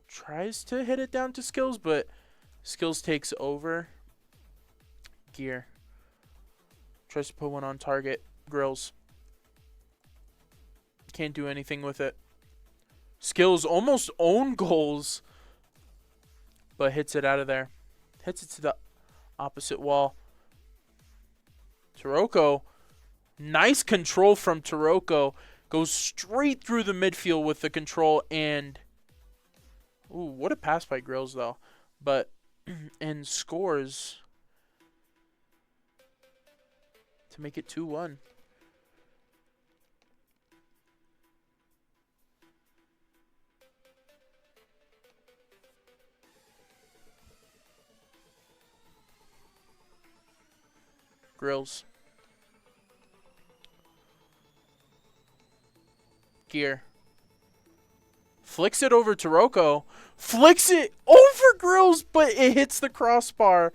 [SPEAKER 1] Tries to hit it down to Skillz, but Skillz takes over. Gear. Tries to put one on target. Grills. Can't do anything with it. Skillz almost own goals, but hits it out of there. Hits it to the opposite wall. Taroco. Nice control from Taroco. Goes straight through the midfield with the control and... Ooh, what a pass by Grills, though. But, and scores to make it 2-1. Grills. Gear. Flicks it over to Taroco. Flicks it over Grills, but it hits the crossbar.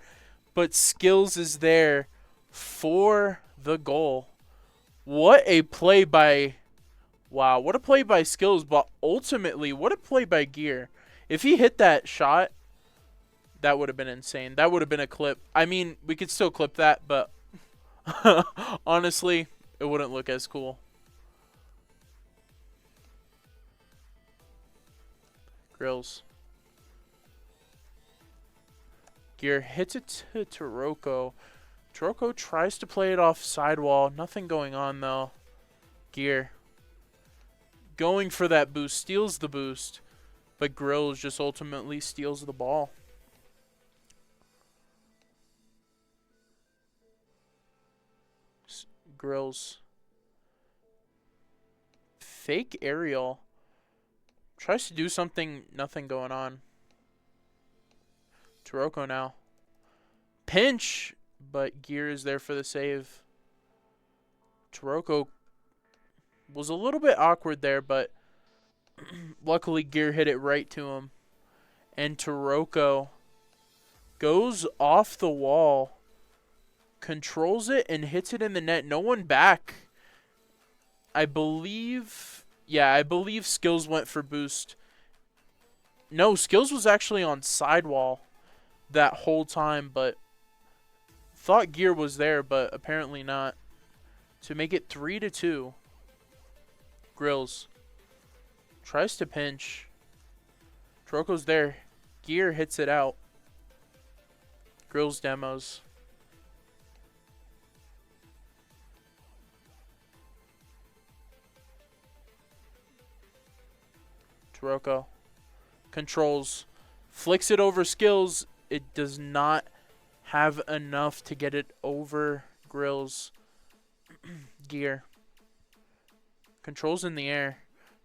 [SPEAKER 1] But Skillz is there for the goal. What a play by... Wow, what a play by Skillz, but ultimately, what a play by Gear. If he hit that shot, that would have been insane. That would have been a clip. I mean, we could still clip that, but honestly, it wouldn't look as cool. Grills. Gear hits it to Taroco. Taroco tries to play it off sidewall. Nothing going on, though. Gear. Going for that boost. Steals the boost. But Grills just ultimately steals the ball. Grills. Fake aerial. Tries to do something. Nothing going on. Taroco now. Pinch. But Gear is there for the save. Taroco was a little bit awkward there, but luckily Gear hit it right to him. And Taroco goes off the wall, controls it, and hits it in the net. No one back. I believe Skillz went for boost. No, Skillz was actually on sidewall that whole time, but thought Gear was there, but apparently not. To make it 3-2. Grills tries to pinch. Taroco's there. Gear hits it out. Grills demos. Taroco controls. Flicks it over Skillz. It does not have enough to get it over Grills. Gear. Controls in the air.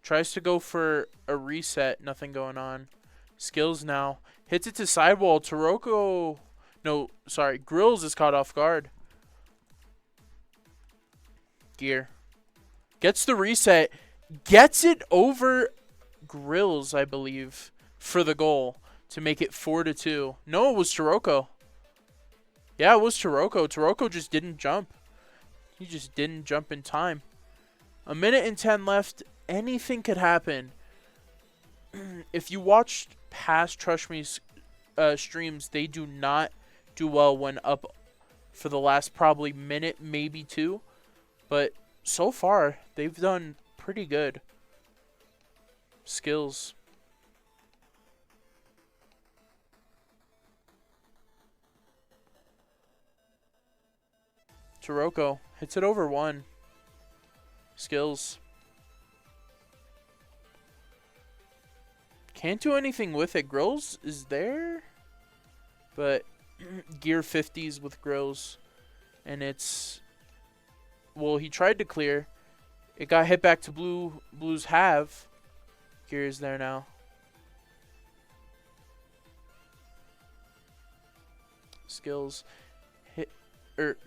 [SPEAKER 1] Tries to go for a reset. Nothing going on. Skillz now. Hits it to sidewall. Taroco. No, sorry. Grills is caught off guard. Gear. Gets the reset. Gets it over Grills, I believe, for the goal to make it 4-2. No, it was Taroco. Yeah, it was Taroco. Taroco just didn't jump. He just didn't jump in time. 1:10 left. Anything could happen. If you watched past Trush Me's streams, they do not do well when up for the last probably minute, maybe two. But so far, they've done pretty good. Skillz. Taroco hits it over one. Skillz. Can't do anything with it. Grills is there. But Gear 50s with Grills. And it's... Well, he tried to clear. It got hit back to blue. Blues have. Gear is there now. Skillz.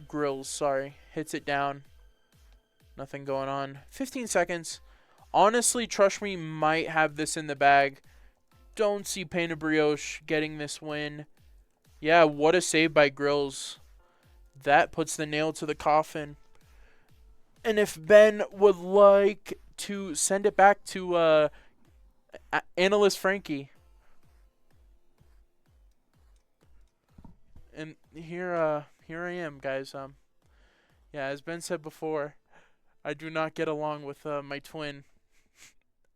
[SPEAKER 1] Grills, sorry. Hits it down. Nothing going on. 15 seconds. Honestly, Trush Me might have this in the bag. Don't see Brioche getting this win. Yeah, what a save by Grills. That puts the nail to the coffin. And if Ben would like to send it back to analyst Frankie. And here I am, guys. Yeah, as Ben said before, I do not get along with my twin.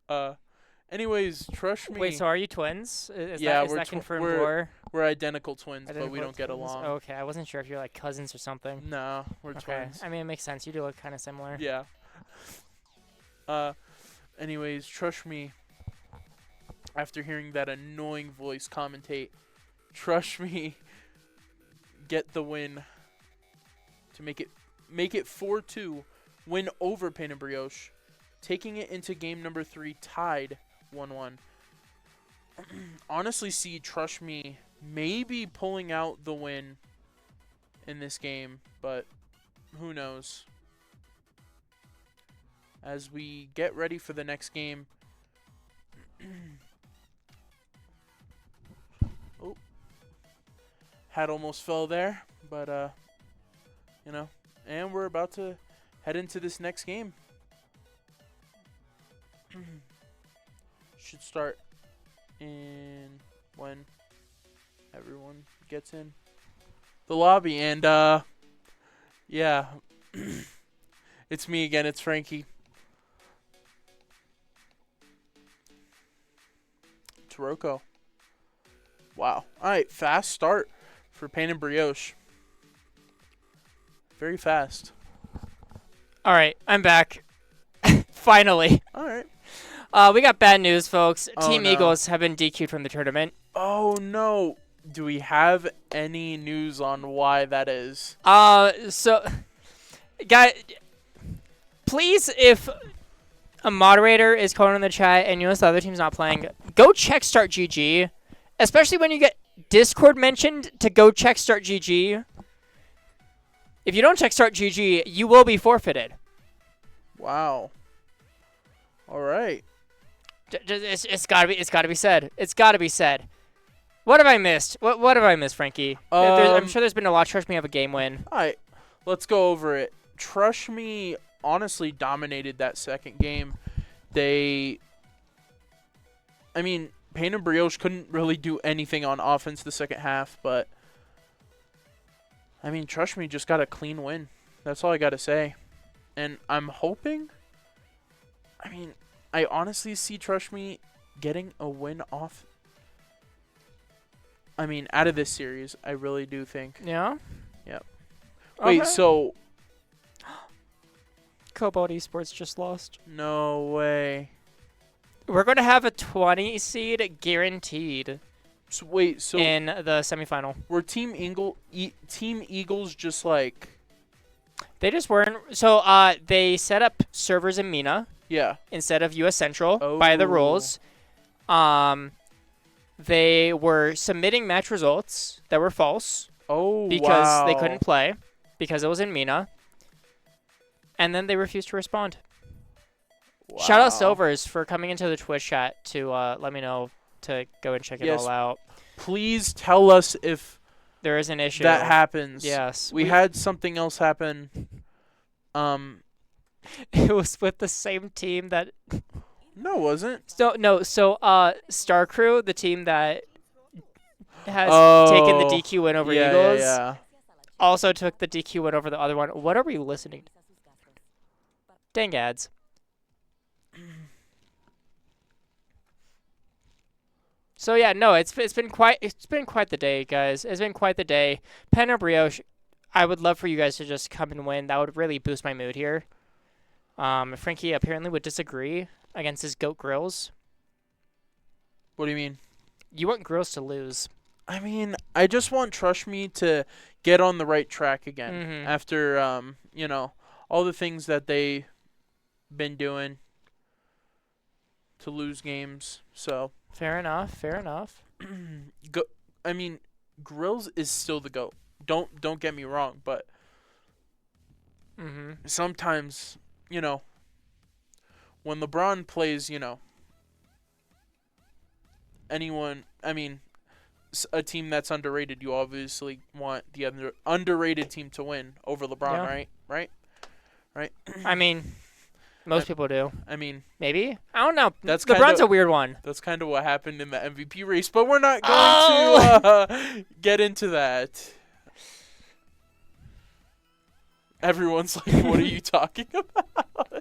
[SPEAKER 1] Uh, anyways, trust me.
[SPEAKER 2] Wait, so are you twins?
[SPEAKER 1] Yeah,
[SPEAKER 2] is
[SPEAKER 1] we're
[SPEAKER 2] that confirmed
[SPEAKER 1] we're
[SPEAKER 2] lore?
[SPEAKER 1] we're identical twins, but we
[SPEAKER 2] Identical
[SPEAKER 1] don't get
[SPEAKER 2] twins?
[SPEAKER 1] along.
[SPEAKER 2] Okay, I wasn't sure if you're like cousins or something.
[SPEAKER 1] No, we're
[SPEAKER 2] Okay,
[SPEAKER 1] twins.
[SPEAKER 2] I mean it makes sense. You do look kind of similar.
[SPEAKER 1] Yeah. Anyways, trust me. After hearing that annoying voice commentate, trust me. Get the win to make it 4-2, win over Pain and Brioche, taking it into game number 3 tied 1-1. Honestly, see, trust me, maybe pulling out the win in this game, but who knows? As we get ready for the next game. Oh. Hat almost fell there, but, you know, and we're about to head into this next game. Should start in when everyone gets in the lobby. And, yeah, it's me again. It's Frankie. Taroco. Wow. All right, fast start for Pain and Brioche. Very fast.
[SPEAKER 2] All right, I'm back. Finally.
[SPEAKER 1] All right.
[SPEAKER 2] We got bad news, folks.
[SPEAKER 1] Oh,
[SPEAKER 2] Team
[SPEAKER 1] no.
[SPEAKER 2] Eagles have been DQ'd from the tournament.
[SPEAKER 1] Oh, no. Do we have any news on why that is?
[SPEAKER 2] So, guys, please, if a moderator is calling in the chat and you notice the other team's not playing, go check Start GG. Especially when you get Discord mentioned to go check Start GG. If you don't check Start GG, you will be forfeited.
[SPEAKER 1] Wow. All right.
[SPEAKER 2] It's gotta be said. It's gotta be said. What have I missed? What have I missed, Frankie? I'm sure there's been a lot. Trust me, have a game win.
[SPEAKER 1] All right. Let's go over it. Trust me, honestly dominated that second game. I mean, Pain and Brioche couldn't really do anything on offense the second half, but I mean, trust me, just got a clean win. That's all I got to say. And I'm hoping, I mean, I honestly see Trust Me getting a win off. I mean, out of this series, I really do think.
[SPEAKER 2] Yeah?
[SPEAKER 1] Yep. Wait,
[SPEAKER 2] Okay.
[SPEAKER 1] so
[SPEAKER 2] Cobalt Esports just lost.
[SPEAKER 1] no way.
[SPEAKER 2] We're going to have a 20 seed guaranteed
[SPEAKER 1] So wait, so
[SPEAKER 2] in the semifinal.
[SPEAKER 1] were Team Eagles just like,
[SPEAKER 2] They just weren't. So they set up servers in MENA
[SPEAKER 1] yeah.
[SPEAKER 2] instead of US Central by the
[SPEAKER 1] Oh.
[SPEAKER 2] rules. They were submitting match results that were false
[SPEAKER 1] Oh,
[SPEAKER 2] because they
[SPEAKER 1] wow.
[SPEAKER 2] couldn't play because it was in MENA. And then they refused to respond.
[SPEAKER 1] Wow.
[SPEAKER 2] Shout out Silvers for coming into the Twitch chat to let me know to go and check it
[SPEAKER 1] Yes.
[SPEAKER 2] all out.
[SPEAKER 1] Please tell us if
[SPEAKER 2] There is an issue.
[SPEAKER 1] that happens.
[SPEAKER 2] Yes.
[SPEAKER 1] We had something else happen.
[SPEAKER 2] It was with the same team that.
[SPEAKER 1] No, it wasn't.
[SPEAKER 2] So Star Crew, the team that has
[SPEAKER 1] Oh,
[SPEAKER 2] taken the DQ win over
[SPEAKER 1] yeah,
[SPEAKER 2] Eagles,
[SPEAKER 1] Yeah.
[SPEAKER 2] also took the DQ win over the other one. What are we listening to? Dang ads. So yeah, no, it's been quite the day, guys. It's been quite the day. Pen or Brioche, I would love for you guys to just come and win. That would really boost my mood here. Frankie apparently would disagree against his GOAT Grills.
[SPEAKER 1] What do you mean?
[SPEAKER 2] You want Grills to lose.
[SPEAKER 1] I mean, I just want Trust Me to get on the right track again
[SPEAKER 2] Mhm.
[SPEAKER 1] after you know, all the things that they been doing to lose games. So,
[SPEAKER 2] Fair enough. Fair enough.
[SPEAKER 1] I mean, Grills is still the GOAT. Don't get me wrong, but
[SPEAKER 2] Mhm.
[SPEAKER 1] sometimes, you know, when LeBron plays, you know, anyone, I mean, a team that's underrated, you obviously want the underrated team to win over LeBron,
[SPEAKER 2] Yeah.
[SPEAKER 1] right? Right?
[SPEAKER 2] I mean, most people do.
[SPEAKER 1] I mean,
[SPEAKER 2] Maybe. I don't know.
[SPEAKER 1] That's
[SPEAKER 2] LeBron's a weird one.
[SPEAKER 1] that's kind of what happened in the MVP race, but we're not going
[SPEAKER 2] Oh!
[SPEAKER 1] to get into that. Everyone's like, what are you talking about?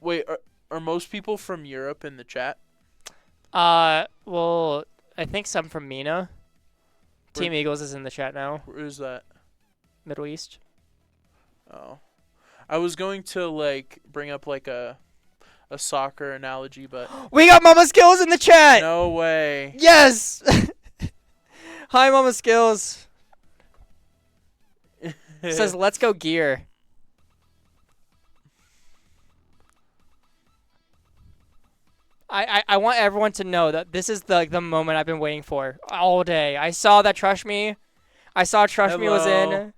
[SPEAKER 1] Wait, are most people from Europe in the chat?
[SPEAKER 2] Well, I think some from Mina. Team Eagles is in the chat now.
[SPEAKER 1] Where is that?
[SPEAKER 2] Middle East.
[SPEAKER 1] Oh. I was going to like bring up like a soccer analogy, but
[SPEAKER 2] We got Mama Skillz in the chat.
[SPEAKER 1] no way.
[SPEAKER 2] Yes. Hi, Mama Skillz. Says, "Let's go gear." I want everyone to know that this is the moment I've been waiting for all day. I saw that Trush Me. I saw Trush Me was in.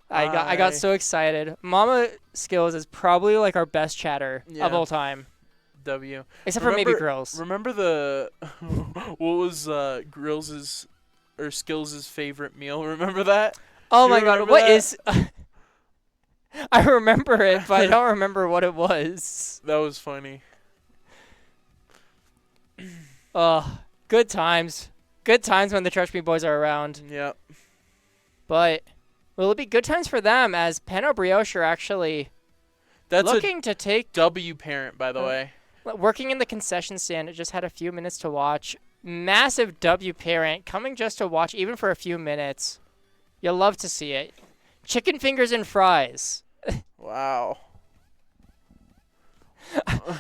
[SPEAKER 2] I got so excited. Mama Skillz is probably like our best chatter of all time.
[SPEAKER 1] W.
[SPEAKER 2] Except for maybe Grills.
[SPEAKER 1] Remember the what was Grills's or Skillz' favorite meal? Remember that?
[SPEAKER 2] Oh my god, what is I remember it, but I don't remember what it was.
[SPEAKER 1] That was funny.
[SPEAKER 2] Good times. Good times when the Trush Me boys are around.
[SPEAKER 1] Yep.
[SPEAKER 2] But will it be good times for them as Penn Brioche are actually looking to take
[SPEAKER 1] W parent, by the way.
[SPEAKER 2] Working in the concession stand, it just had a few minutes to watch. Massive W parent coming just to watch even for a few minutes. You'll love to see it. Chicken fingers and fries.
[SPEAKER 1] Wow.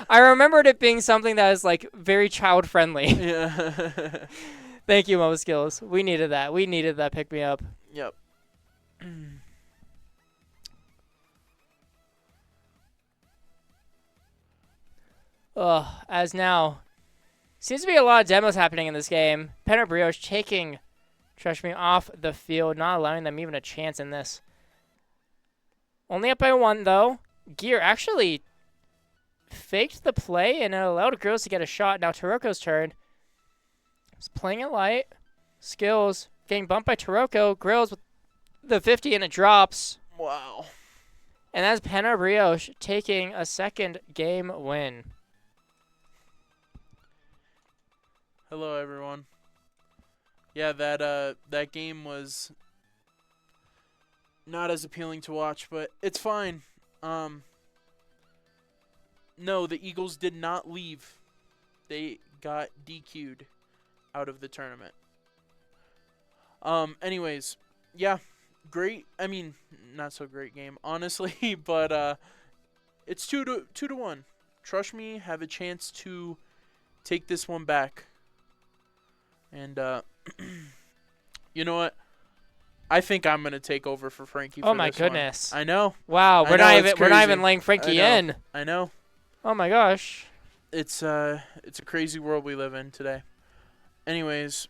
[SPEAKER 2] I remembered it being something that is like very child friendly.
[SPEAKER 1] Yeah.
[SPEAKER 2] Thank you, Mama Skillz. We needed that. We needed that pick me up.
[SPEAKER 1] Yep.
[SPEAKER 2] As now, seems to be a lot of demos happening in this game. Penn Brioche taking Trush Me off the field, not allowing them even a chance in this. Only up by 1, though. Gear actually faked the play and it allowed Grills to get a shot. Now Taroco's turn. He's playing it light. Skillz getting bumped by Taroco. Grills with the 50 and it drops.
[SPEAKER 1] Wow.
[SPEAKER 2] And that's Penn Brioche taking a second game win.
[SPEAKER 1] Hello, everyone. Yeah, that game was not as appealing to watch, but it's fine. No, the Eagles did not leave. They got DQ'd out of the tournament. Anyways, yeah, great. I mean, not so great game, honestly, but it's 2-1. Trush Me have a chance to take this one back. And you know what? I think I'm gonna take over for Frankie.
[SPEAKER 2] Oh my goodness!
[SPEAKER 1] I know.
[SPEAKER 2] Wow, we're not even laying Frankie in.
[SPEAKER 1] I know.
[SPEAKER 2] Oh my gosh!
[SPEAKER 1] It's a crazy world we live in today. Anyways.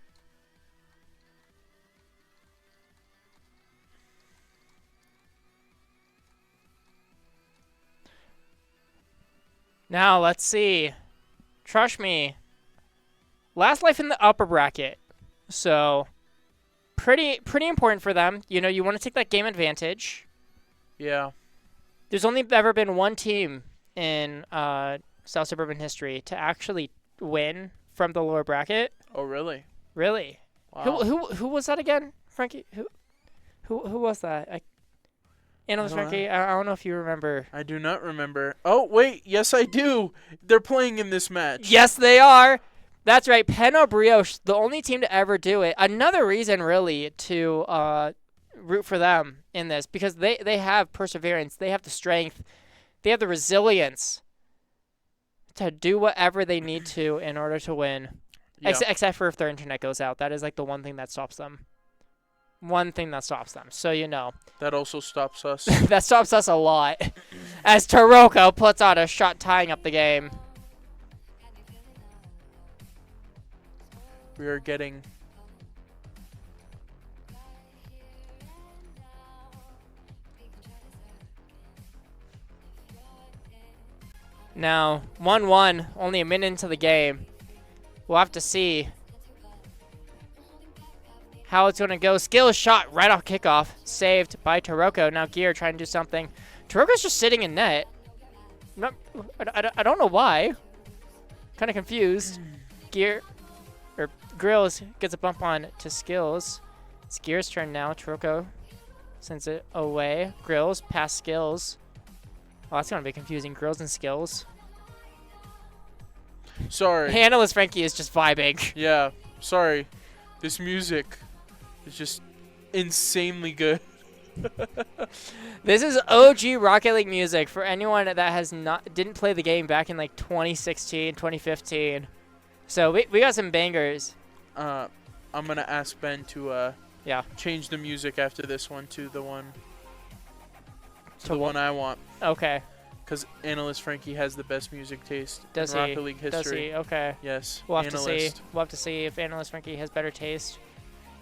[SPEAKER 2] Now let's see. Trush Me. Last life in the upper bracket, so pretty important for them. You know, you want to take that game advantage.
[SPEAKER 1] Yeah.
[SPEAKER 2] There's only ever been one team in South Suburban history to actually win from the lower bracket.
[SPEAKER 1] Oh, really?
[SPEAKER 2] Really?
[SPEAKER 1] Wow.
[SPEAKER 2] Who was that again, Frankie? Who was that? Analyst Frankie, I don't know if you remember.
[SPEAKER 1] I do not remember. Oh, wait. Yes, I do. They're playing in this match.
[SPEAKER 2] Yes, they are. That's right. Penn Brioche, the only team to ever do it. Another reason, really, to root for them in this, because they have perseverance. They have the strength. They have the resilience to do whatever they need to in order to win.
[SPEAKER 1] Yeah.
[SPEAKER 2] Except for if their internet goes out. That is like the one thing that stops them. One thing that stops them. So you know.
[SPEAKER 1] That also stops us.
[SPEAKER 2] That stops us a lot. As Taroco puts out a shot tying up the game.
[SPEAKER 1] We are getting
[SPEAKER 2] Now, 1-1, only a minute into the game. We'll have to see how it's going to go. Skillz shot right off kickoff. Saved by Taroco. Now Gear trying to do something. Taroco's just sitting in net. I don't know why. Kind of confused. Grills gets a bump on to Skillz. It's Gear's turn now. Taroco sends it away. Grills past Skillz. Oh, that's going to be confusing. Grills and Skillz.
[SPEAKER 1] Sorry.
[SPEAKER 2] Analyst Frankie is just vibing.
[SPEAKER 1] Yeah, sorry. This music is just insanely good.
[SPEAKER 2] This is OG Rocket League music for anyone that didn't play the game back in like 2016, 2015. So we got some bangers.
[SPEAKER 1] I'm gonna ask Ben to change the music after this one to the one I want.
[SPEAKER 2] Okay.
[SPEAKER 1] Because Analyst Frankie has the best music taste
[SPEAKER 2] in
[SPEAKER 1] Rocket League history.
[SPEAKER 2] Does he? Okay.
[SPEAKER 1] Yes.
[SPEAKER 2] We'll have to see. We'll have to see if Analyst Frankie has better taste.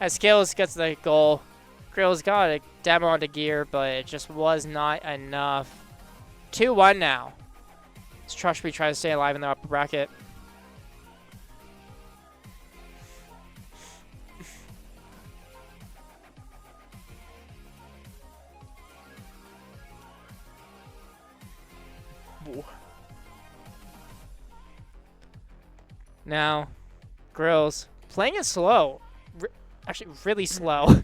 [SPEAKER 2] As Skillz gets the goal, Grill's got a demo onto Gear, but it just was not enough. 2-1 now. As Trush tries to stay alive in the upper bracket. Now, Grills playing it slow. Actually, really slow.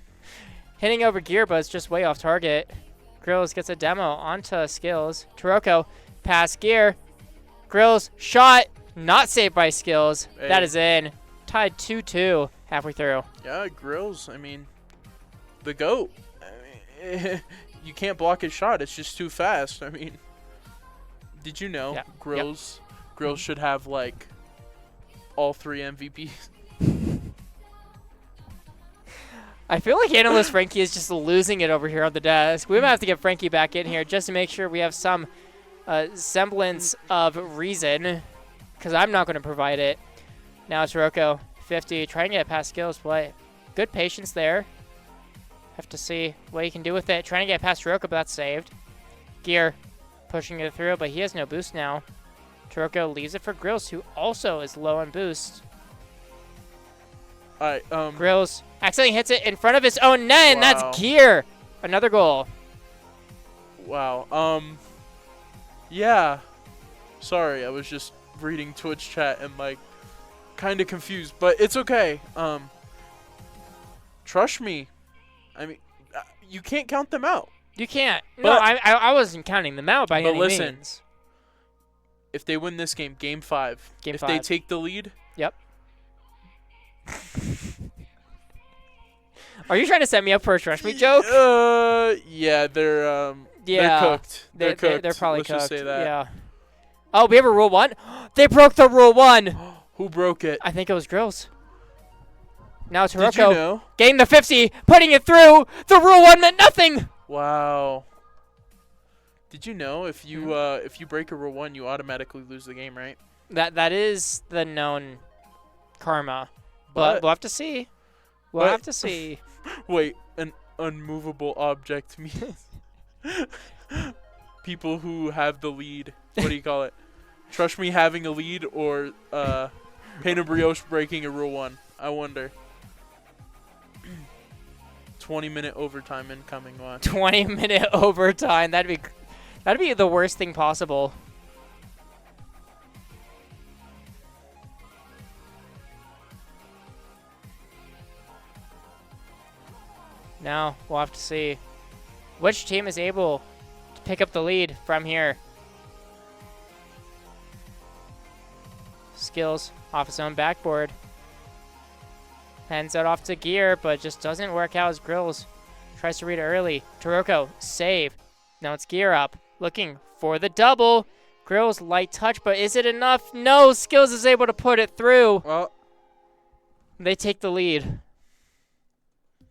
[SPEAKER 2] Hitting over Gear, but it's just way off target. Grills gets a demo onto Skillz. Taroco, pass Gear. Grills, shot. Not saved by Skillz.
[SPEAKER 1] Hey.
[SPEAKER 2] That is in. Tied 2-2 halfway through.
[SPEAKER 1] Yeah, Grills, I mean, the GOAT. I mean, you can't block his shot. It's just too fast. I mean, did you know Grills should have, like, all 3 MVPs?
[SPEAKER 2] I feel like Analyst Frankie is just losing it over here on the desk. We might have to get Frankie back in here just to make sure we have some semblance of reason, because I'm not going to provide it. Now it's Taroco, 50, trying to get past Skillz, but good patience there. Have to see what he can do with it. Trying to get past Taroco, but that's saved. Gear pushing it through, but he has no boost now. Taroco leaves it for Grills, who also is low on boost.
[SPEAKER 1] All right,
[SPEAKER 2] Grills accidentally hits it in front of his own net, and that's Gear. Another goal.
[SPEAKER 1] Wow. Yeah. Sorry, I was just reading Twitch chat and, like, kind of confused, but it's okay. Trust me. I mean, you can't count them out.
[SPEAKER 2] You can't. No, I wasn't counting them out by any means.
[SPEAKER 1] If they win this game, Game 5. If they take the lead.
[SPEAKER 2] Yep. Are you trying to set me up for a Trush Me joke?
[SPEAKER 1] Yeah, they're cooked. They're cooked.
[SPEAKER 2] They're probably
[SPEAKER 1] Let's
[SPEAKER 2] cooked.
[SPEAKER 1] Just say that.
[SPEAKER 2] Yeah. Oh, we have a Rule 1? They broke the Rule 1!
[SPEAKER 1] Who broke it?
[SPEAKER 2] I think it was Grills. Now
[SPEAKER 1] Did you know?
[SPEAKER 2] Taroco getting the 50, putting it through! The Rule 1 meant nothing!
[SPEAKER 1] Wow. Did you know if you break a Rule 1, you automatically lose the game, right?
[SPEAKER 2] That is the known karma. But we'll have to see. We'll have to see.
[SPEAKER 1] Wait, an unmovable object means people who have the lead. What do you call it? Trust me, having a lead, or Pain and Brioche breaking a Rule 1. I wonder. 20-minute overtime incoming. Watch.
[SPEAKER 2] 20-minute overtime. That'd be the worst thing possible. Now we'll have to see which team is able to pick up the lead from here. Skillz off his own backboard. Hands it off to Gear, but just doesn't work out as Grills tries to read it early. Taroco, save. Now it's Gear up, looking for the double. Grills light touch, but is it enough? No, Skillz is able to put it through.
[SPEAKER 1] Well,
[SPEAKER 2] they take the lead.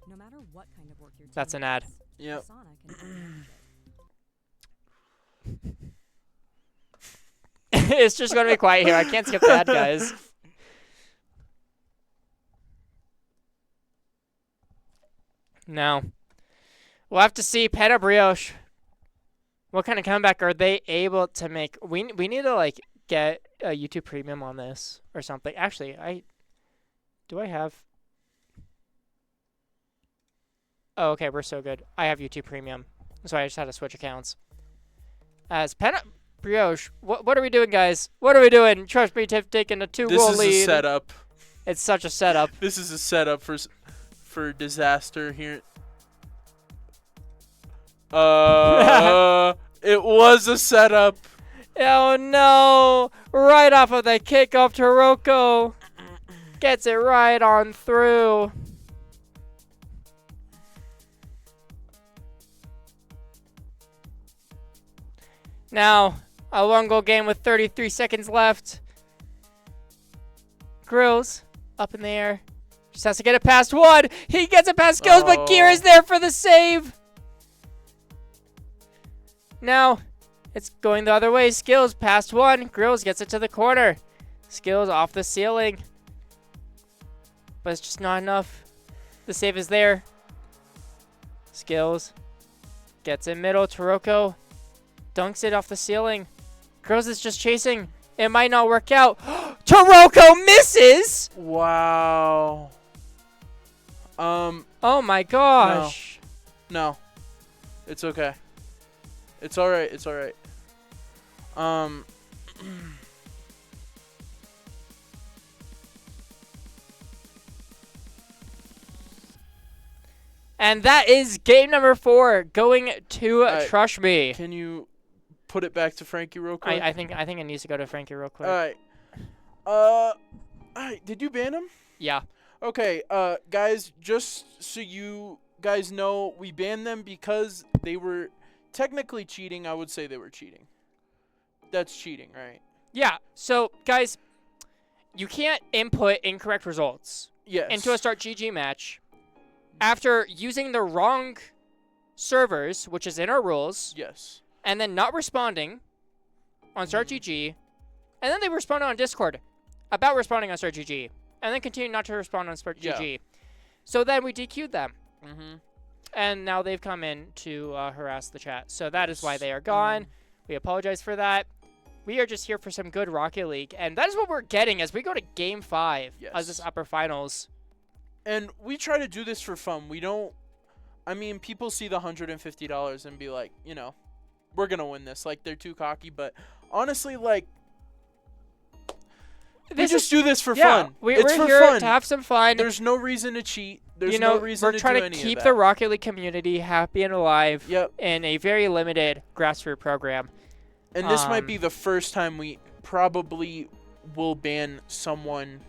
[SPEAKER 3] No matter what kind of work you're doing,
[SPEAKER 2] that's an ad.
[SPEAKER 1] Yep.
[SPEAKER 2] It's just going to be quiet here. I can't skip the ad, guys. Now, we'll have to see Brioche What kind of comeback are they able to make? We need to like get a YouTube Premium on this or something. Actually, I have. Oh, okay, we're so good. I have YouTube Premium, so I just had to switch accounts. As Brioche, what are we doing, guys? What are we doing? Trust me, taking a 2-goal lead.
[SPEAKER 1] This is a setup.
[SPEAKER 2] It's such a setup.
[SPEAKER 1] This is a setup for disaster here. It was a setup.
[SPEAKER 2] Oh no! Right off of the kickoff, Taroco gets it right on through. Now, a 1-goal game with 33 seconds left. Grills up in the air. Just has to get it past one. He gets it past Skillz, but Gear is there for the save. Now, it's going the other way. Skillz past one. Grills gets it to the corner. Skillz off the ceiling. But it's just not enough. The save is there. Skillz gets in middle. Taroco dunks it off the ceiling. Grills is just chasing. It might not work out. Taroco misses!
[SPEAKER 1] Wow.
[SPEAKER 2] Oh my gosh.
[SPEAKER 1] No. It's okay. It's alright. It's alright.
[SPEAKER 2] And that is game number 4 going to Trush Me.
[SPEAKER 1] Can you put it back to Frankie real quick?
[SPEAKER 2] I think it needs to go to Frankie real quick.
[SPEAKER 1] Alright. Alright, did you ban him?
[SPEAKER 2] Yeah.
[SPEAKER 1] Okay, guys, just so you guys know, we banned them because they were technically cheating. I would say they were cheating. That's cheating, right?
[SPEAKER 2] Yeah. So, guys, you can't input incorrect results into a Start GG match after using the wrong servers, which is in our rules.
[SPEAKER 1] Yes.
[SPEAKER 2] And then not responding on Start GG. And then they responded on Discord about responding on Start GG. And then continue not to respond on Start GG. So then we DQ'd them. And now they've come in to harass the chat. So that is why they are gone. We apologize for that. We are just here for some good Rocket League. And that is what we're getting as we go to Game 5 of this upper finals.
[SPEAKER 1] And we try to do this for fun. We don't... I mean, people see the $150 and be like, you know, we're going to win this. Like, they're too cocky. But honestly, like, we just do this for fun.
[SPEAKER 2] We're here to have some fun.
[SPEAKER 1] There's no reason to cheat. There's no reason to do any of that.
[SPEAKER 2] We're trying to keep the Rocket League community happy and alive in a very limited grassroots program.
[SPEAKER 1] And this might be the first time we probably will ban someone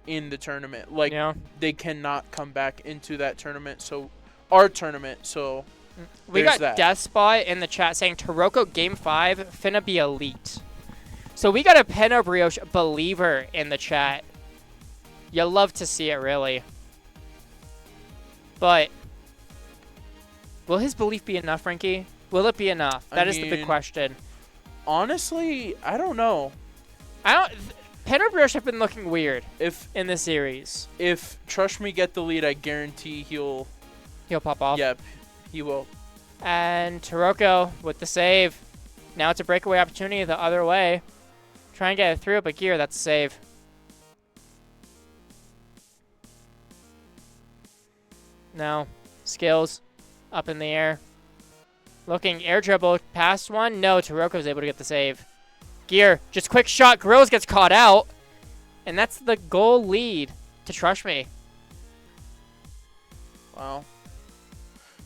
[SPEAKER 1] in the tournament. Like, they cannot come back into that tournament. So, our tournament. So,
[SPEAKER 2] we got Deathspot in the chat saying Taroco Game 5 finna be elite. So we got a Penna Brioche believer in the chat. You'll love to see it, really. But will his belief be enough, Frankie? Will it be enough? That is the big question.
[SPEAKER 1] Honestly, I don't know.
[SPEAKER 2] Penna Brioche have been looking weird in this series.
[SPEAKER 1] If Trush Me get the lead, I guarantee he'll
[SPEAKER 2] pop off.
[SPEAKER 1] Yep, he will.
[SPEAKER 2] And Taroco with the save. Now it's a breakaway opportunity the other way. Try and get it through, but Gear, that's a save. No. Skillz up in the air. Looking air dribble past one. No, Taroco's able to get the save. Gear, just quick shot. Grills gets caught out. And that's the goal lead to Trush Me.
[SPEAKER 1] Wow.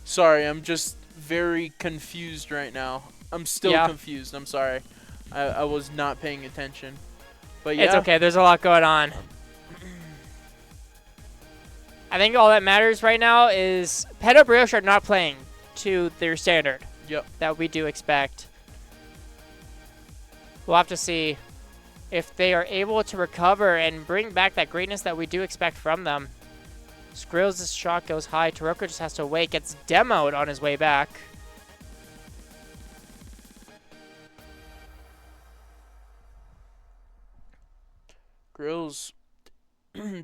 [SPEAKER 1] Sorry, I'm just very confused right now. I'm still confused. I'm sorry. I was not paying attention. But yeah.
[SPEAKER 2] It's okay. There's a lot going on. I think all that matters right now is Penna Brioche are not playing to their standard that we do expect. We'll have to see if they are able to recover and bring back that greatness that we do expect from them. Skillz' shot goes high. Taroco just has to wait. Gets demoed on his way back.
[SPEAKER 1] Grills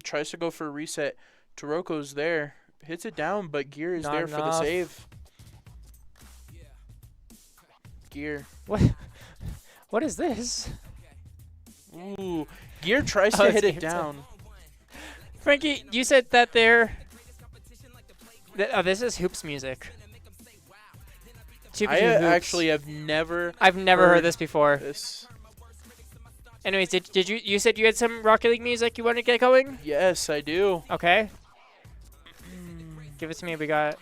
[SPEAKER 1] tries to go for a reset. Taroco's there. Hits it down, but Gear is there for the save. Gear.
[SPEAKER 2] What is this?
[SPEAKER 1] Ooh, Gear tries
[SPEAKER 2] Oh,
[SPEAKER 1] to
[SPEAKER 2] it's
[SPEAKER 1] hit it
[SPEAKER 2] Gear
[SPEAKER 1] down.
[SPEAKER 2] Frankie, you said that oh, this is Hoops music. 2v2
[SPEAKER 1] I
[SPEAKER 2] Hoops.
[SPEAKER 1] actually have never.
[SPEAKER 2] I've never heard this before.
[SPEAKER 1] This.
[SPEAKER 2] Anyways, did you said you had some Rocket League music you want to get going?
[SPEAKER 1] Yes, I do.
[SPEAKER 2] Okay. Give it to me. We got.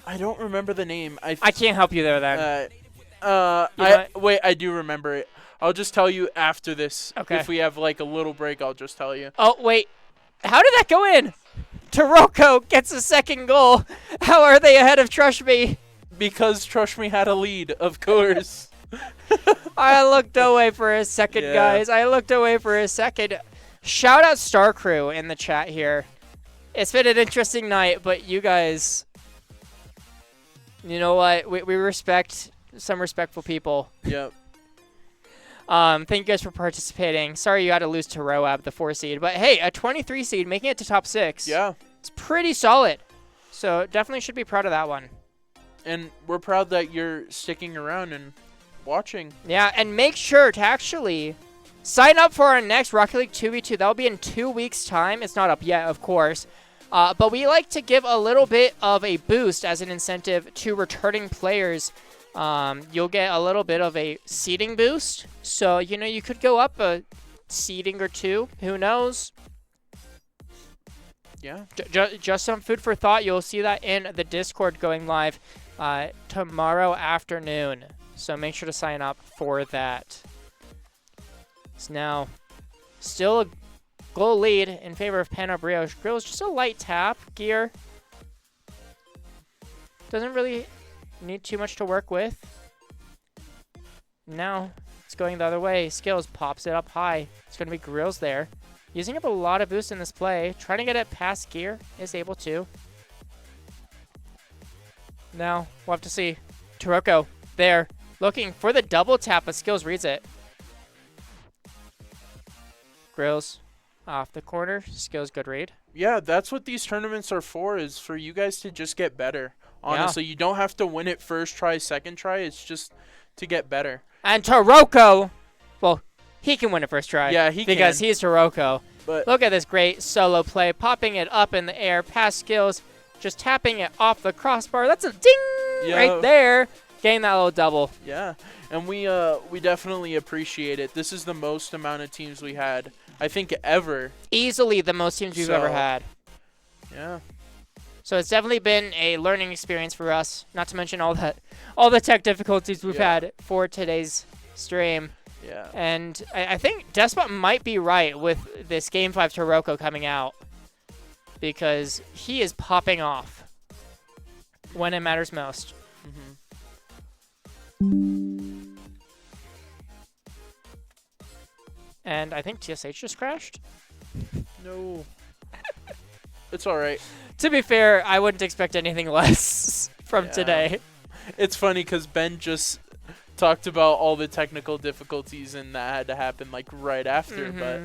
[SPEAKER 1] I don't remember the name.
[SPEAKER 2] I can't help you there then.
[SPEAKER 1] Wait, I do remember it. I'll just tell you after this.
[SPEAKER 2] Okay.
[SPEAKER 1] If we have like a little break, I'll just tell you.
[SPEAKER 2] Oh wait, how did that go in? Taroco gets a second goal. How are they ahead of Trush Me?
[SPEAKER 1] Because Trush Me had a lead, of course.
[SPEAKER 2] I looked away for a second,
[SPEAKER 1] Yeah.
[SPEAKER 2] guys. I looked away for a second. Shout out Star Crew in the chat here. It's been an interesting night, but you guys, you know what? We respect some respectful people.
[SPEAKER 1] Yep.
[SPEAKER 2] Thank you guys for participating. Sorry you had to lose to ROAB, the 4 seed. But hey, a 23 seed making it to top 6.
[SPEAKER 1] Yeah.
[SPEAKER 2] It's pretty solid. So definitely should be proud of that one.
[SPEAKER 1] And we're proud that you're sticking around and watching.
[SPEAKER 2] Yeah, and make sure to actually sign up for our next Rocket League 2v2. That'll be in 2 weeks' time. It's not up yet, of course. But we like to give a little bit of a boost as an incentive to returning players. You'll get a little bit of a seeding boost. So, you know, you could go up a seeding or 2. Who knows?
[SPEAKER 1] Yeah.
[SPEAKER 2] Just some food for thought. You'll see that in the Discord going live tomorrow afternoon. So make sure to sign up for that. It's now still a goal lead in favor of Brioche. Grill's just a light tap. Gear doesn't really need too much to work with. Now it's going the other way. Skillz pops it up high. It's going to be Grills there. Using up a lot of boost in this play. Trying to get it past Gear. Is able to. Now we'll have to see. Taroco there. Looking for the double tap, but Skillz reads it. Grills off the corner. Skillz good read.
[SPEAKER 1] Yeah, that's what these tournaments are for, is for you guys to just get better. Honestly, you don't have to win it first try, second try. It's just to get better.
[SPEAKER 2] And Taroco, well, he can win it first try.
[SPEAKER 1] Yeah, he
[SPEAKER 2] because
[SPEAKER 1] can.
[SPEAKER 2] he's Taroco.
[SPEAKER 1] But
[SPEAKER 2] Look at this great solo play, popping it up in the air, past Skillz, just tapping it off the crossbar. That's a ding right there. Getting that little double.
[SPEAKER 1] Yeah, and we definitely appreciate it. This is the most amount of teams we had, I think, ever.
[SPEAKER 2] Easily the most teams we've ever had.
[SPEAKER 1] Yeah.
[SPEAKER 2] So it's definitely been a learning experience for us. Not to mention all the tech difficulties we've had for today's stream.
[SPEAKER 1] Yeah.
[SPEAKER 2] And I think Despot might be right with this Game 5 Taroco coming out, because he is popping off when it matters most.
[SPEAKER 1] Mm-hmm.
[SPEAKER 2] And I think TSH just crashed.
[SPEAKER 1] No. It's all right.
[SPEAKER 2] To be fair, I wouldn't expect anything less from today.
[SPEAKER 1] It's funny because Ben just talked about all the technical difficulties and that had to happen like right after, but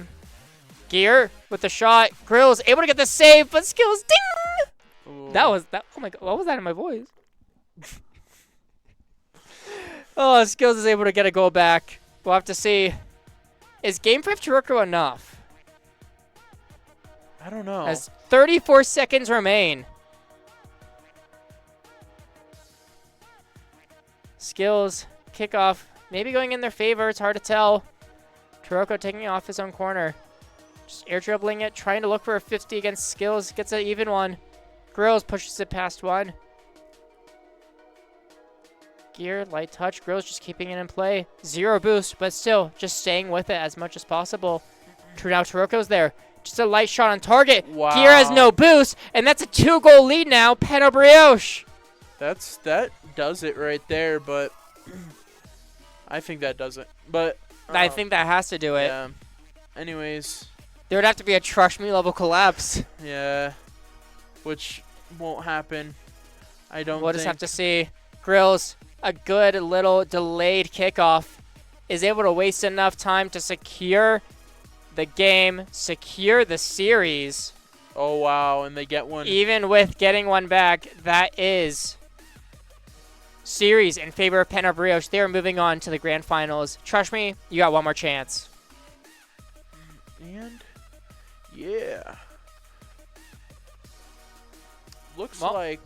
[SPEAKER 2] Gear with the shot. Grills able to get the save, but Skillz ding!
[SPEAKER 1] ooh.
[SPEAKER 2] That was that. Oh my god, what was that in my voice? Oh, Skillz is able to get a goal back. We'll have to see. Is Game 5 Taroco enough?
[SPEAKER 1] I don't know.
[SPEAKER 2] As 34 seconds remain. Skillz kickoff maybe going in their favor. It's hard to tell. Taroco taking it off his own corner. Just air dribbling it, trying to look for a 50 against Skillz. Gets an even one. Grills pushes it past one. Gear, light touch. Grills just keeping it in play. Zero boost, but still just staying with it as much as possible. Now Taroco's there. Just a light shot on target.
[SPEAKER 1] Wow.
[SPEAKER 2] Gear has no boost, and that's a 2-goal lead now. Brioche.
[SPEAKER 1] That does it right there, but I think that does it. But
[SPEAKER 2] I think that has to do it.
[SPEAKER 1] yeah. Anyways,
[SPEAKER 2] There would have to be a Trush Me level collapse.
[SPEAKER 1] yeah, which won't happen. I don't.
[SPEAKER 2] We'll just have to see. Grills, a good little delayed kickoff, is able to waste enough time to secure the game, secure the series.
[SPEAKER 1] Oh wow, and they get one.
[SPEAKER 2] Even with getting one back, that is series in favor of Pena Brioche. They are moving on to the grand finals. Trust me, you got one more chance.
[SPEAKER 1] And yeah, looks
[SPEAKER 2] Well-
[SPEAKER 1] like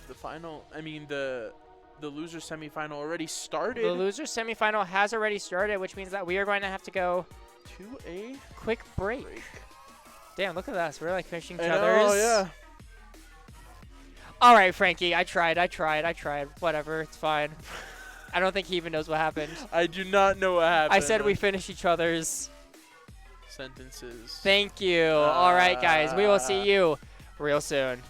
[SPEAKER 1] the final. I mean the loser semifinal already started.
[SPEAKER 2] The loser semifinal has already started, which means that we are going to have to go
[SPEAKER 1] to a
[SPEAKER 2] quick break.
[SPEAKER 1] break.
[SPEAKER 2] Damn, look at us. We're like finishing each
[SPEAKER 1] I know,
[SPEAKER 2] other's.
[SPEAKER 1] yeah.
[SPEAKER 2] All right, Frankie. I tried. Whatever. It's fine. I don't think he even knows what happened.
[SPEAKER 1] I do not know what happened.
[SPEAKER 2] I said we finish each other's.
[SPEAKER 1] sentences.
[SPEAKER 2] Thank you. All right, guys. We will see you real soon.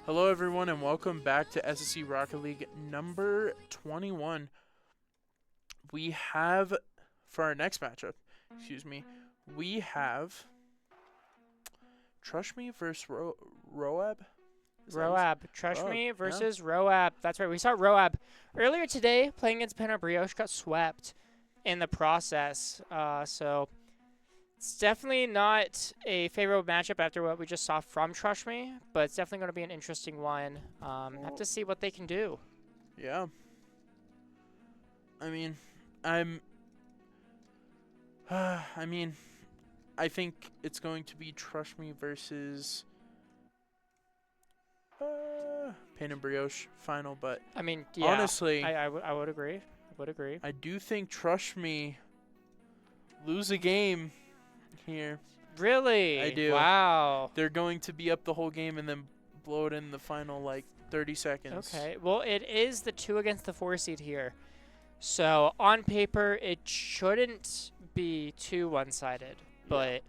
[SPEAKER 1] Hello, everyone, and welcome back to SSE Rocket League number 21. We have, for our next matchup, we have Trush Me versus ROAB.
[SPEAKER 2] ROAB. Trush
[SPEAKER 1] ROAB,
[SPEAKER 2] Me
[SPEAKER 1] yeah.
[SPEAKER 2] versus ROAB. That's right. We saw ROAB earlier today playing against Brioche, got swept in the process. So it's definitely not a favorable matchup after what we just saw from Trush Me, but it's definitely going to be an interesting one. Have to see what they can do.
[SPEAKER 1] Yeah. I think it's going to be Trush Me versus Pain and Brioche final, but
[SPEAKER 2] I mean, yeah,
[SPEAKER 1] honestly,
[SPEAKER 2] I would agree. I would agree.
[SPEAKER 1] I do think Trush Me lose a game here.
[SPEAKER 2] Really?
[SPEAKER 1] I do.
[SPEAKER 2] Wow.
[SPEAKER 1] They're going to be up the whole game and then blow it in the final, like, 30 seconds.
[SPEAKER 2] Okay. Well, it is the 2 against the 4 seed here. So, on paper, it shouldn't be too one-sided. But,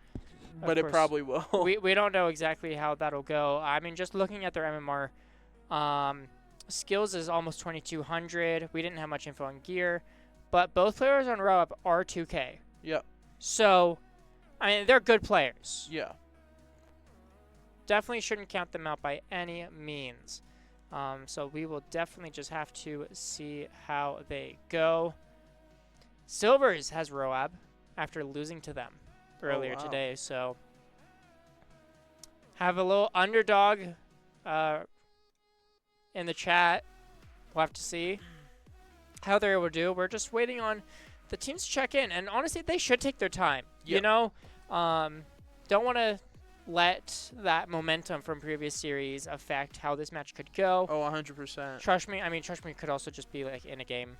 [SPEAKER 1] But it probably will.
[SPEAKER 2] we don't know exactly how that'll go. I mean, just looking at their MMR, Skillz is almost 2,200. We didn't have much info on gear. But both players on ROAB are 2K.
[SPEAKER 1] Yep.
[SPEAKER 2] So, I mean, they're good players.
[SPEAKER 1] Yeah.
[SPEAKER 2] Definitely shouldn't count them out by any means. So we will definitely just have to see how they go. Silvers has ROAB after losing to them earlier today. So have a little underdog in the chat. We'll have to see how they're able to do. We're just waiting on the teams to check in. And honestly, they should take their time.
[SPEAKER 1] Yep.
[SPEAKER 2] You know, don't want to let that momentum from previous series affect how this match could go.
[SPEAKER 1] Oh, 100%.
[SPEAKER 2] Trush Me could also just be like in a game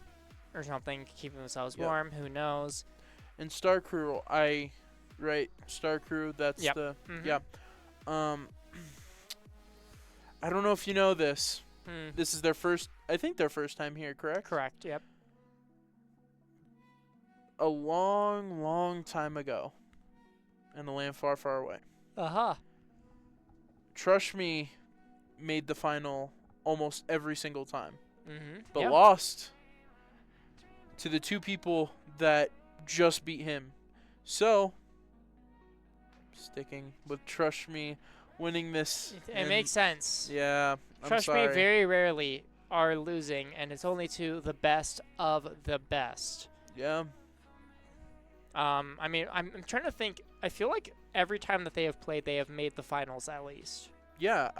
[SPEAKER 2] or something, keeping themselves warm. Who knows?
[SPEAKER 1] And Star Crew, Star Crew, that's the, I don't know if you know this. This is their first time here, correct?
[SPEAKER 2] Correct, yep.
[SPEAKER 1] A long, long time ago, in a land far, far away, Trush Me made the final almost every single time, but lost to the two people that just beat him. So, sticking with Trush Me winning this.
[SPEAKER 2] It makes sense.
[SPEAKER 1] Yeah,
[SPEAKER 2] Trush Me very rarely are losing, and it's only to the best of the best.
[SPEAKER 1] Yeah.
[SPEAKER 2] I mean, I'm trying to think. I feel like every time that they have played, they have made the finals at least.
[SPEAKER 1] Yeah,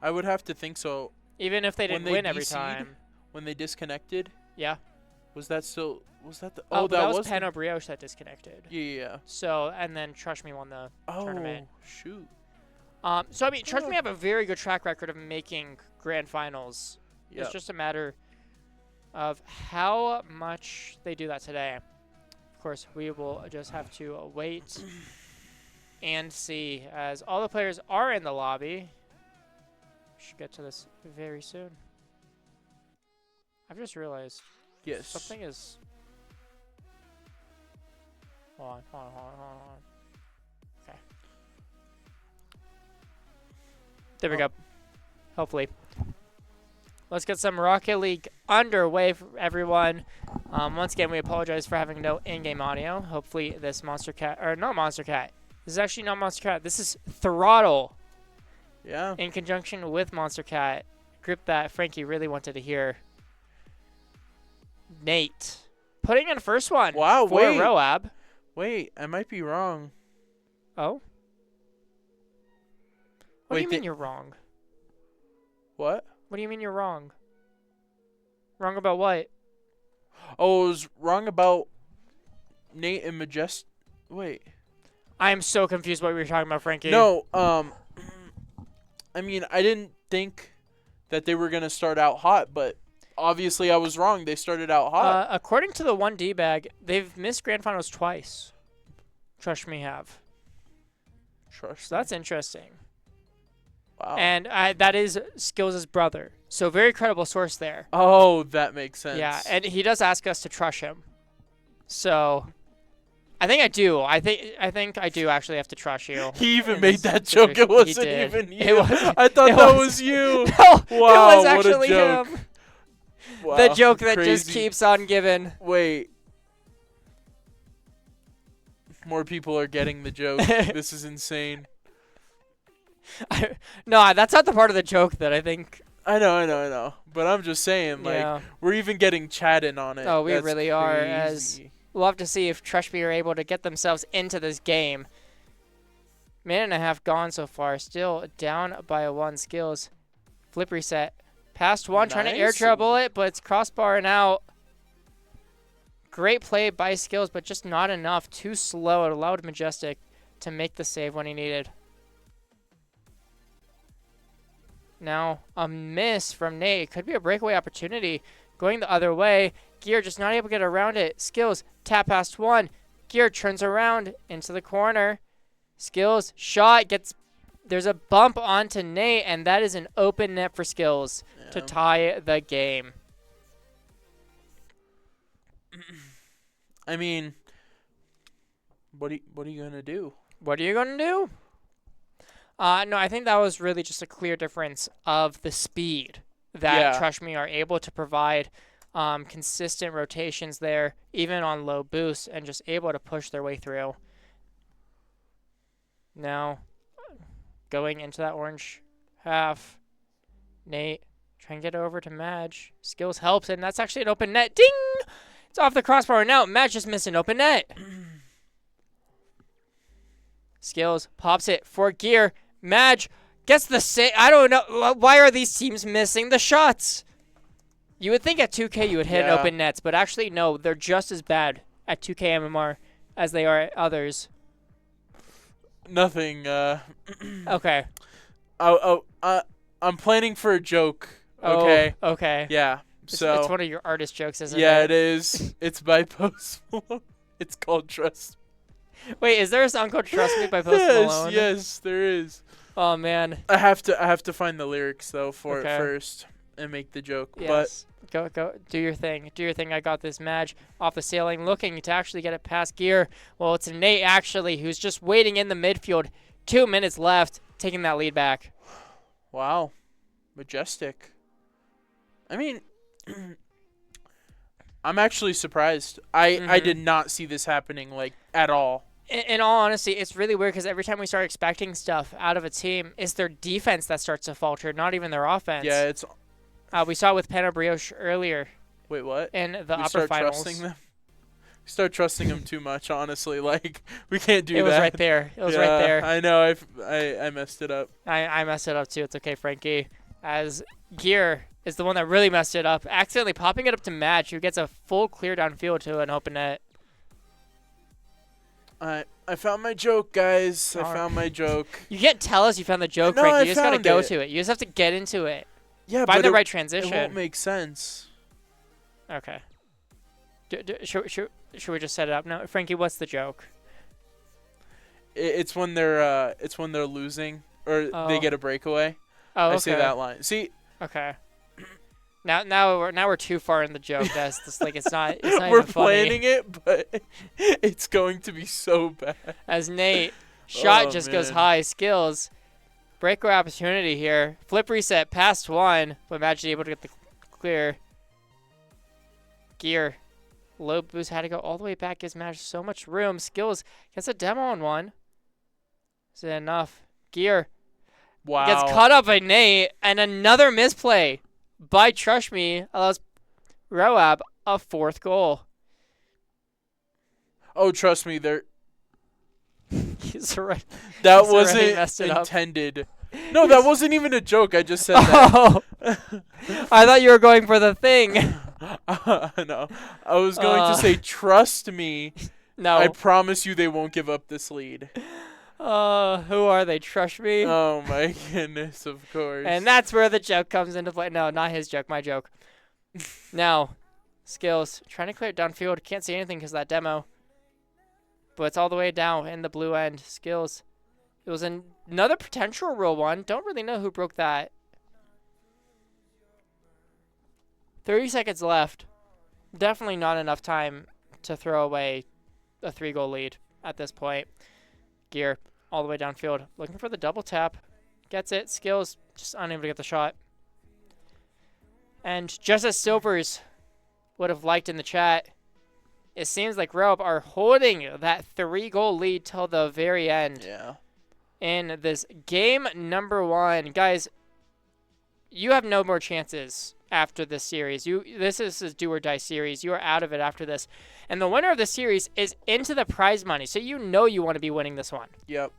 [SPEAKER 1] I would have to think so.
[SPEAKER 2] Even if they didn't win every
[SPEAKER 1] DC'd,
[SPEAKER 2] time.
[SPEAKER 1] When they disconnected.
[SPEAKER 2] Yeah.
[SPEAKER 1] Was that the?
[SPEAKER 2] Oh, that was
[SPEAKER 1] the
[SPEAKER 2] Brioche that disconnected.
[SPEAKER 1] Yeah.
[SPEAKER 2] So, and then Trush Me won the tournament.
[SPEAKER 1] Oh, shoot.
[SPEAKER 2] So, I mean, Trush Me have a very good track record of making grand finals.
[SPEAKER 1] Yep.
[SPEAKER 2] It's just a matter of how much they do that today. Of course, we will just have to wait and see, as all the players are in the lobby. Should get to this very soon. I've just realized something is... Hold on. Okay. There we go. Hopefully. Let's get some Rocket League underway for everyone. Once again, we apologize for having no in-game audio. Hopefully this Monster Cat, or not Monster Cat. This is actually not Monster Cat. This is Throttle.
[SPEAKER 1] Yeah.
[SPEAKER 2] In conjunction with Monster Cat. Group that Frankie really wanted to hear. Nate. Putting in first one.
[SPEAKER 1] Wow,
[SPEAKER 2] for
[SPEAKER 1] wait.
[SPEAKER 2] ROAB.
[SPEAKER 1] Wait, I might be wrong.
[SPEAKER 2] Oh? What do you mean you're wrong?
[SPEAKER 1] What?
[SPEAKER 2] What do you mean you're wrong? Wrong about what?
[SPEAKER 1] Oh, I was wrong about Nate and Majest. Wait.
[SPEAKER 2] I am so confused what we were talking about, Frankie.
[SPEAKER 1] No, I mean, I didn't think that they were going to start out hot, but obviously I was wrong. They started out hot.
[SPEAKER 2] According to the 1D bag, they've missed grand finals twice. Trush Me have. So that's interesting.
[SPEAKER 1] Wow.
[SPEAKER 2] And that is Skillz' brother. So very credible source there.
[SPEAKER 1] Oh, that makes sense.
[SPEAKER 2] Yeah, and he does ask us to trush him. So I think I do. I think I do actually have to trust you.
[SPEAKER 1] He even
[SPEAKER 2] in
[SPEAKER 1] made
[SPEAKER 2] this
[SPEAKER 1] that joke.
[SPEAKER 2] situation.
[SPEAKER 1] It wasn't
[SPEAKER 2] He did.
[SPEAKER 1] even you.
[SPEAKER 2] It was,
[SPEAKER 1] I thought
[SPEAKER 2] it
[SPEAKER 1] that
[SPEAKER 2] was-
[SPEAKER 1] was you.
[SPEAKER 2] No,
[SPEAKER 1] Wow,
[SPEAKER 2] it was
[SPEAKER 1] what a
[SPEAKER 2] actually
[SPEAKER 1] joke.
[SPEAKER 2] him.
[SPEAKER 1] Wow,
[SPEAKER 2] The joke that just
[SPEAKER 1] crazy.
[SPEAKER 2] keeps on giving.
[SPEAKER 1] Wait. More people are getting the joke. This is insane.
[SPEAKER 2] No, that's not the part of the joke that I think.
[SPEAKER 1] I know. But I'm just saying, like,
[SPEAKER 2] Yeah.
[SPEAKER 1] we're even getting chat in on it.
[SPEAKER 2] Oh, we
[SPEAKER 1] That's
[SPEAKER 2] really are, as
[SPEAKER 1] crazy.
[SPEAKER 2] we'll have to see if Trushby are able to get themselves into this game. Minute and a half gone so far. Still down by a 1. Skillz. Flip reset. Past 1, trying to air
[SPEAKER 1] Nice.
[SPEAKER 2] trouble it, but it's crossbar and out. Great play by Skillz, but just not enough. Too slow. It allowed Majestic to make the save when he needed. Now, a miss from Nate. Could be a breakaway opportunity. Going the other way. Gear just not able to get around it. Skillz, tap past 1. Gear turns around into the corner. Skillz, shot, gets... There's a bump onto Nate, and that is an open net for Skillz to
[SPEAKER 1] Yeah.
[SPEAKER 2] tie the game.
[SPEAKER 1] I mean, what are you gonna do?
[SPEAKER 2] What are you going to do? No, I think that was really just a clear difference of the speed that
[SPEAKER 1] Yeah.
[SPEAKER 2] Trushme are able to provide. Consistent rotations there, even on low boosts, and just able to push their way through. Now, going into that orange half, Nate trying to get over to Madge. Skillz helps, and that's actually an open net. Ding! It's off the crossbar, and now Madge just missed an open net. Skillz pops it for Gear. Madge gets the save. I don't know. Why are these teams missing the shots? You would think at 2K you would hit
[SPEAKER 1] Yeah.
[SPEAKER 2] open nets, but actually, no. They're just as bad at 2K MMR as they are at others.
[SPEAKER 1] Nothing.
[SPEAKER 2] Okay.
[SPEAKER 1] I'm planning for a joke. Okay.
[SPEAKER 2] Oh, okay.
[SPEAKER 1] Yeah. So.
[SPEAKER 2] It's one of your artist jokes, isn't
[SPEAKER 1] yeah,
[SPEAKER 2] it?
[SPEAKER 1] it is. It's by Post Malone. It's called Trust.
[SPEAKER 2] Wait, is there a song called Trust Me by Post
[SPEAKER 1] yes,
[SPEAKER 2] Malone?
[SPEAKER 1] yes, there is.
[SPEAKER 2] Oh, man.
[SPEAKER 1] I have to find the lyrics though for
[SPEAKER 2] Okay.
[SPEAKER 1] it first and make the joke.
[SPEAKER 2] Yes. Go, do your thing. Do your thing. I got this. Madge off the ceiling, looking to actually get it past Gear. Well, it's Nate, actually, who's just waiting in the midfield. 2 minutes left, taking that lead back.
[SPEAKER 1] But wow, Majestic. I mean, I'm actually surprised. I did not see this happening like at all.
[SPEAKER 2] In all honesty, it's really weird because every time we start expecting stuff out of a team, it's their defense that starts to falter, not even their offense.
[SPEAKER 1] Yeah, it's.
[SPEAKER 2] We saw it with Brioche earlier
[SPEAKER 1] Wait, what?
[SPEAKER 2] in the
[SPEAKER 1] We
[SPEAKER 2] upper
[SPEAKER 1] start
[SPEAKER 2] finals.
[SPEAKER 1] trusting them. We start trusting them too much. Honestly, like we can't do
[SPEAKER 2] It
[SPEAKER 1] that.
[SPEAKER 2] was right there. It was right
[SPEAKER 1] Yeah,
[SPEAKER 2] there.
[SPEAKER 1] I know. I messed it up.
[SPEAKER 2] I messed it up too. It's okay, Frankie. As Gear is the one that really messed it up, accidentally popping it up to Madge, who gets a full clear downfield to an open net.
[SPEAKER 1] I found my joke, guys. I
[SPEAKER 2] Alright.
[SPEAKER 1] found my joke.
[SPEAKER 2] You can't tell us you found the joke,
[SPEAKER 1] No,
[SPEAKER 2] Frankie.
[SPEAKER 1] I
[SPEAKER 2] You just gotta
[SPEAKER 1] found
[SPEAKER 2] go
[SPEAKER 1] it.
[SPEAKER 2] to it. You just have to get into it.
[SPEAKER 1] Yeah,
[SPEAKER 2] Find
[SPEAKER 1] but
[SPEAKER 2] the right
[SPEAKER 1] it
[SPEAKER 2] transition.
[SPEAKER 1] won't make sense.
[SPEAKER 2] Okay. Should we just set it up now? Frankie, what's the joke?
[SPEAKER 1] It's when they're losing or
[SPEAKER 2] Oh.
[SPEAKER 1] they get a breakaway.
[SPEAKER 2] Oh, okay.
[SPEAKER 1] I say that line. See,
[SPEAKER 2] Okay. Now we're too far in the joke. That's just like it's not
[SPEAKER 1] we're
[SPEAKER 2] even funny.
[SPEAKER 1] planning it, but it's going to be so bad.
[SPEAKER 2] As Nate shot
[SPEAKER 1] Oh,
[SPEAKER 2] just goes
[SPEAKER 1] man.
[SPEAKER 2] high. Skillz breakaway opportunity here. Flip reset past 1, but Madge able to get the clear. Gear low boost had to go all the way back. Gives Madge so much room. Skillz gets a demo on one. Is it enough? Gear
[SPEAKER 1] Wow.
[SPEAKER 2] gets caught up by Nate, and another misplay by Trushme allows ROAB a 4th goal.
[SPEAKER 1] Oh, trust me, there.
[SPEAKER 2] He's right.
[SPEAKER 1] That
[SPEAKER 2] He's already
[SPEAKER 1] wasn't
[SPEAKER 2] messed it up.
[SPEAKER 1] intended. No, that wasn't even a joke. I just said that.
[SPEAKER 2] Oh, I thought you were going for the thing.
[SPEAKER 1] No, I was going to say, trust me.
[SPEAKER 2] No.
[SPEAKER 1] I promise you, they won't give up this lead.
[SPEAKER 2] Who are they? Trushme?
[SPEAKER 1] Oh my goodness, of course.
[SPEAKER 2] And that's where the joke comes into play. No, not his joke, my joke. Now, Skillz trying to clear it downfield. Can't see anything because of that demo. But it's all the way down in the blue end. Skillz. It was another potential roll one. Don't really know who broke that. 30 seconds left. Definitely not enough time to throw away a 3-goal lead at this point. Gear all the way downfield, looking for the double tap. Gets it. Skillz just unable to get the shot. And just as Silvers would have liked in the chat, it seems like ROAB are holding that 3-goal lead till the very end.
[SPEAKER 1] Yeah.
[SPEAKER 2] In this game number 1. Guys, you have no more chances after this series. This is a do or die series. You are out of it after this. And the winner of the series is into the prize money. So you know you want to be winning this one.
[SPEAKER 1] Yep.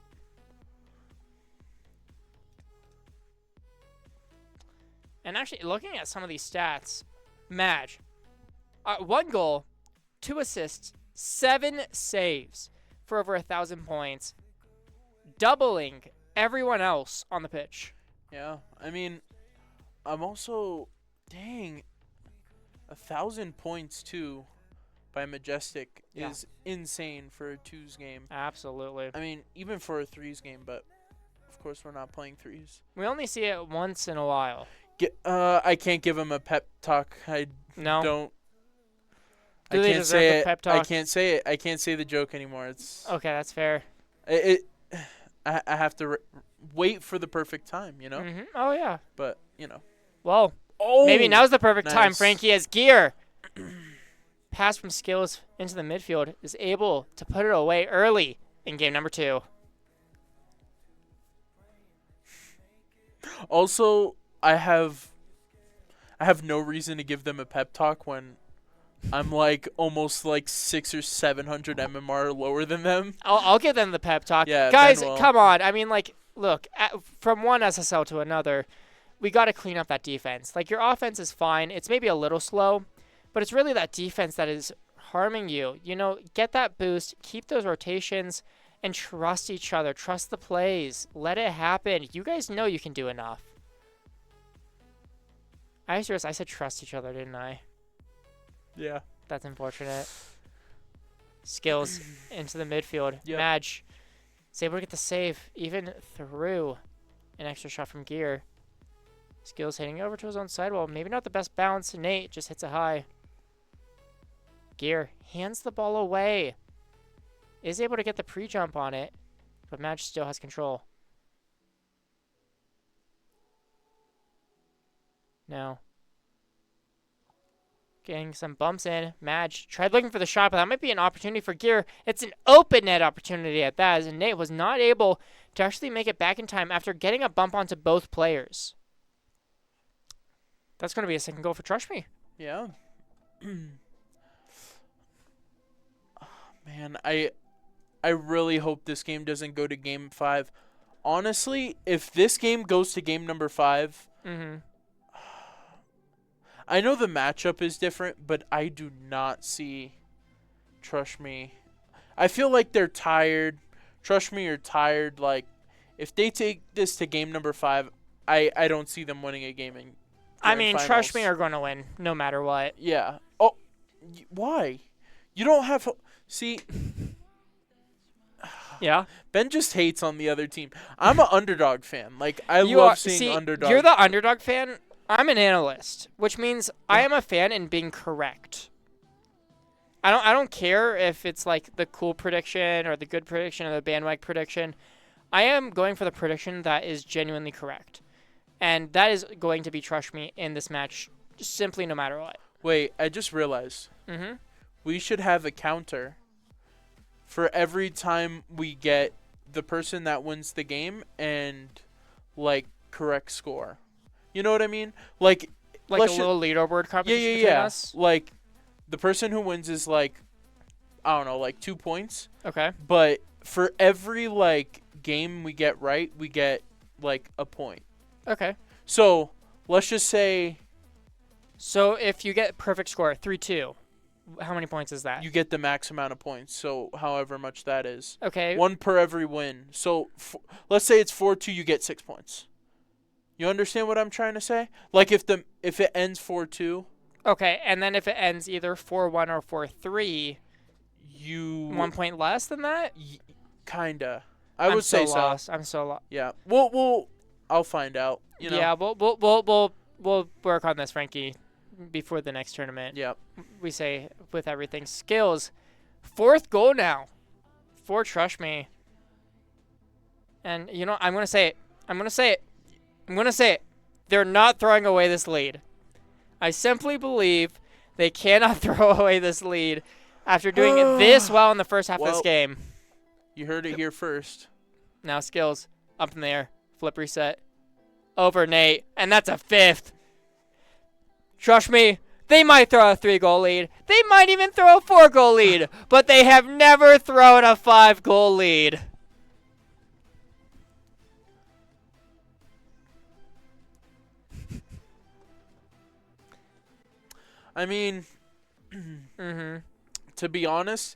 [SPEAKER 2] And actually, looking at some of these stats, Madge, 1 goal, 2 assists, 7 saves for over 1,000 points, doubling everyone else on the pitch.
[SPEAKER 1] Yeah. I mean, I'm also, dang, 1,000 points too by Majestic is insane for a 2s game.
[SPEAKER 2] Absolutely.
[SPEAKER 1] I mean, even for a 3s game, but of course we're not playing 3s.
[SPEAKER 2] We only see it once in a while.
[SPEAKER 1] I can't give him a pep talk. I
[SPEAKER 2] No.
[SPEAKER 1] don't.
[SPEAKER 2] Do
[SPEAKER 1] I
[SPEAKER 2] they
[SPEAKER 1] can't
[SPEAKER 2] deserve
[SPEAKER 1] say
[SPEAKER 2] a
[SPEAKER 1] it.
[SPEAKER 2] pep
[SPEAKER 1] I
[SPEAKER 2] talk?
[SPEAKER 1] can't say it. I can't say the joke anymore. It's
[SPEAKER 2] Okay, that's fair.
[SPEAKER 1] I have to wait for the perfect time, you know.
[SPEAKER 2] Mm-hmm. Oh, yeah.
[SPEAKER 1] But you know.
[SPEAKER 2] Well,
[SPEAKER 1] Oh,
[SPEAKER 2] maybe now's the perfect time,
[SPEAKER 1] nice.
[SPEAKER 2] Frankie, as Gear, pass from Skillz into the midfield, is able to put it away early in game number 2.
[SPEAKER 1] Also, I have no reason to give them a pep talk when I'm like almost like 600 or 700 MMR lower than them.
[SPEAKER 2] I'll give them the pep talk.
[SPEAKER 1] Yeah,
[SPEAKER 2] Guys,
[SPEAKER 1] Ben will.
[SPEAKER 2] come on. I mean, like, look, from one SSL to another, we got to clean up that defense. Like, your offense is fine. It's maybe a little slow, but it's really that defense that is harming you. You know, get that boost, keep those rotations, and trust each other. Trust the plays. Let it happen. You guys know you can do enough. I said trust each other, didn't I?
[SPEAKER 1] Yeah.
[SPEAKER 2] That's unfortunate. Skillz into the midfield.
[SPEAKER 1] Yep.
[SPEAKER 2] Madge is able to get the save even through an extra shot from Gear. Skillz hitting over to his own sidewall. Maybe not the best bounce. Nate just hits it high. Gear hands the ball away. Is able to get the pre-jump on it, but Madge still has control. Now, getting some bumps in. Madge tried looking for the shot, but that might be an opportunity for Gear. It's an open net opportunity at that, as Nate was not able to actually make it back in time after getting a bump onto both players. That's going to be a second goal for Trush Me.
[SPEAKER 1] Yeah. Man, I really hope this game doesn't go to game 5. Honestly, if this game goes to game number 5, I know the matchup is different, but I do not see Trush Me. I feel like they're tired. Trush Me are tired. Like, if they take this to game number 5, I don't see them winning a game in
[SPEAKER 2] I
[SPEAKER 1] grand
[SPEAKER 2] mean,
[SPEAKER 1] finals.
[SPEAKER 2] Trush Me are going to win no matter what.
[SPEAKER 1] Yeah. Oh, why? You don't have... See...
[SPEAKER 2] Yeah.
[SPEAKER 1] Ben just hates on the other team. I'm an underdog fan. Like, I
[SPEAKER 2] You
[SPEAKER 1] love
[SPEAKER 2] are,
[SPEAKER 1] seeing
[SPEAKER 2] see,
[SPEAKER 1] underdog.
[SPEAKER 2] You're the underdog fan. I'm an analyst, which means I am a fan in being correct. I don't care if it's like the cool prediction or the good prediction or the bandwagon prediction. I am going for the prediction that is genuinely correct. And that is going to be Trush Me in this match, just simply no matter what.
[SPEAKER 1] Wait, I just realized. We should have a counter for every time we get the person that wins the game and, like, correct score. You know what I mean? Like
[SPEAKER 2] a little leaderboard competition between us?
[SPEAKER 1] Like, the person who wins is, like, I don't know, like 2 points.
[SPEAKER 2] Okay.
[SPEAKER 1] But for every, like, game we get right, we get, like, a point.
[SPEAKER 2] Okay.
[SPEAKER 1] So, let's just say...
[SPEAKER 2] So, if you get perfect score, 3-2, how many points is that?
[SPEAKER 1] You get the max amount of points, so however much that is.
[SPEAKER 2] Okay.
[SPEAKER 1] 1 per every win. So, let's say it's 4-2, you get 6 points. You understand what I'm trying to say? Like, if it ends 4-2...
[SPEAKER 2] Okay, and then if it ends either 4-1 or 4-3...
[SPEAKER 1] You...
[SPEAKER 2] 1 point less than that?
[SPEAKER 1] Kinda. I would say so.
[SPEAKER 2] Lost. I'm so lost.
[SPEAKER 1] Yeah. We'll I'll find out. You know?
[SPEAKER 2] Yeah, we'll work on this, Frankie, before the next tournament.
[SPEAKER 1] Yeah.
[SPEAKER 2] We say with everything. Skillz 4th goal now for Trush Me. And, you know, I'm going to say it. They're not throwing away this lead. I simply believe they cannot throw away this lead after doing it this well in the first half of this game.
[SPEAKER 1] You heard it here first.
[SPEAKER 2] Now Skillz up in the air. Flip reset. Over Nate. And that's a 5th. Trust me, they might throw a 3-goal lead. They might even throw a 4-goal lead. But they have never thrown a 5-goal lead.
[SPEAKER 1] I mean, to be honest,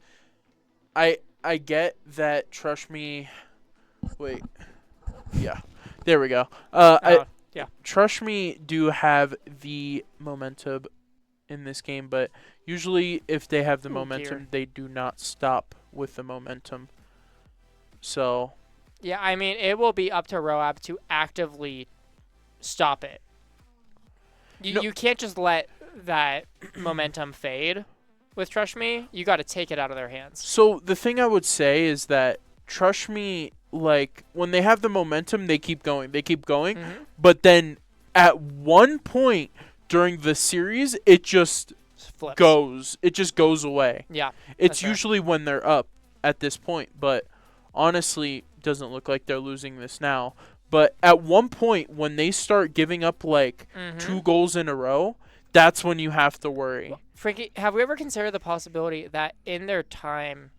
[SPEAKER 1] I get that. Trust me. Wait. Yeah. There we go.
[SPEAKER 2] Yeah.
[SPEAKER 1] Trust me do have the momentum in this game, but usually if they have the momentum, they do not stop with the momentum. So.
[SPEAKER 2] Yeah, I mean, it will be up to ROAB to actively stop it. You can't just let that momentum fade with Trust Me. You got to take it out of their hands.
[SPEAKER 1] So the thing I would say is that Trust Me, like, when they have the momentum, they keep going. But then at one point during the series, it just
[SPEAKER 2] Flips.
[SPEAKER 1] goes. It just goes away.
[SPEAKER 2] Yeah.
[SPEAKER 1] It's usually when they're up at this point, but honestly, doesn't look like they're losing this now. But at one point, when they start giving up like 2 goals in a row, that's when you have to worry.
[SPEAKER 2] Frankie, have we ever considered the possibility that in their time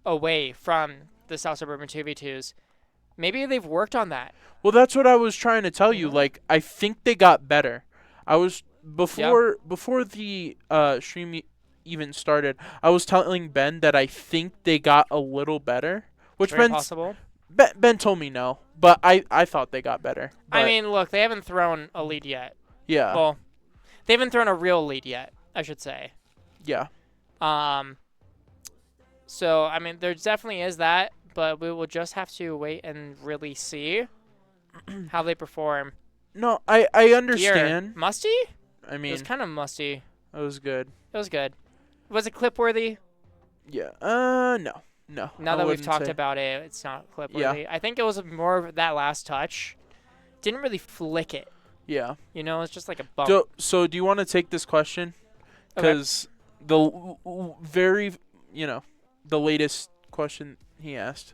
[SPEAKER 2] away from the South Suburban 2v2s, maybe they've worked on that?
[SPEAKER 1] Well, that's what I was trying to tell you. Like, I think they got better. I was before the stream even started, I was telling Ben that I think they got a little better, which
[SPEAKER 2] Very possible.
[SPEAKER 1] Ben told me no, but I thought they got better.
[SPEAKER 2] I mean, look, they haven't thrown a lead yet.
[SPEAKER 1] Yeah.
[SPEAKER 2] Well, they haven't thrown a real lead yet, I should say.
[SPEAKER 1] Yeah.
[SPEAKER 2] So, I mean, there definitely is that, but we will just have to wait and really see how they perform.
[SPEAKER 1] No, I understand.
[SPEAKER 2] Gear. Musty?
[SPEAKER 1] I mean,
[SPEAKER 2] it was kind of musty.
[SPEAKER 1] It was good.
[SPEAKER 2] It was good. Was it clip-worthy?
[SPEAKER 1] Yeah. No.
[SPEAKER 2] Now that we've talked about it, it's not clip-worthy.
[SPEAKER 1] Yeah.
[SPEAKER 2] I think it was more of that last touch. Didn't really flick it.
[SPEAKER 1] Yeah.
[SPEAKER 2] You know, it's just like a bump.
[SPEAKER 1] So do you want to take this question? Because the the latest question he asked.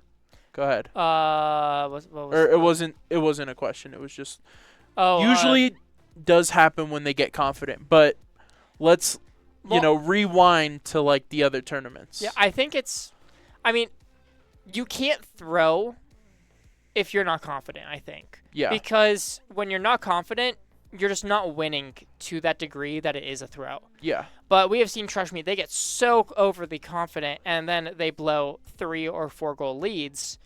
[SPEAKER 1] Go ahead.
[SPEAKER 2] What was
[SPEAKER 1] it wasn't a question. It was just.
[SPEAKER 2] Oh.
[SPEAKER 1] Usually does happen when they get confident, but let's rewind to like the other tournaments.
[SPEAKER 2] Yeah, I think it's. I mean, you can't throw if you're not confident, I think.
[SPEAKER 1] Yeah.
[SPEAKER 2] Because when you're not confident, you're just not winning to that degree that it is a throw.
[SPEAKER 1] Yeah.
[SPEAKER 2] But we have seen Trush Me, they get so overly confident, and then they blow 3 or 4 goal leads.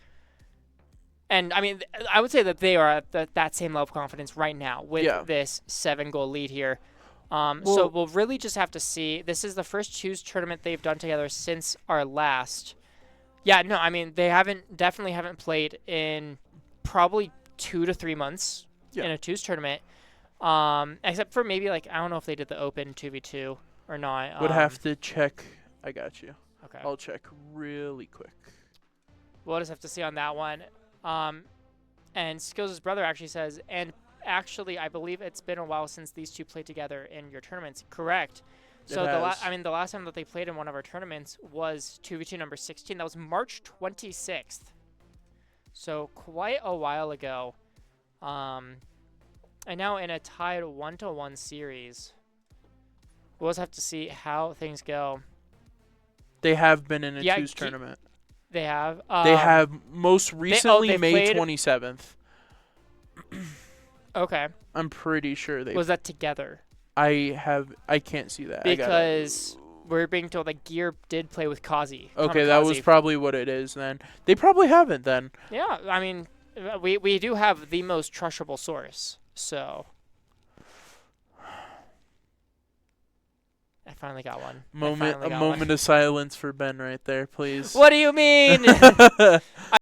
[SPEAKER 2] And, I mean, I would say that they are at that same level of confidence right now with this 7-goal lead here. So we'll really just have to see. This is the first Choose tournament they've done together since our last. Yeah, no, I mean, they definitely haven't played in probably 2 to 3 months in a Choose tournament. Except for maybe, like, I don't know if they did the Open 2v2 or not.
[SPEAKER 1] Would have to check. I got you.
[SPEAKER 2] Okay.
[SPEAKER 1] I'll check really quick.
[SPEAKER 2] We'll just have to see on that one. And Skillz' brother actually says, and actually, I believe it's been a while since these two played together in your tournaments. Correct. So the last time that they played in one of our tournaments was 2v2 number 16. That was March 26th. So quite a while ago. And now in a tied 1-1 series. We'll just have to see how things go.
[SPEAKER 1] They have been in a Choose tournament.
[SPEAKER 2] They have.
[SPEAKER 1] They have most recently May 27th.
[SPEAKER 2] Okay.
[SPEAKER 1] I'm pretty sure they.
[SPEAKER 2] Was that together?
[SPEAKER 1] I can't see that.
[SPEAKER 2] Because we're being told that Gear did play with Kazi.
[SPEAKER 1] Okay, that was probably what it is then. They probably haven't then.
[SPEAKER 2] Yeah, I mean, we do have the most trustable source, so. I finally got one.
[SPEAKER 1] Moment of silence for Ben right there, please.
[SPEAKER 2] What do you mean?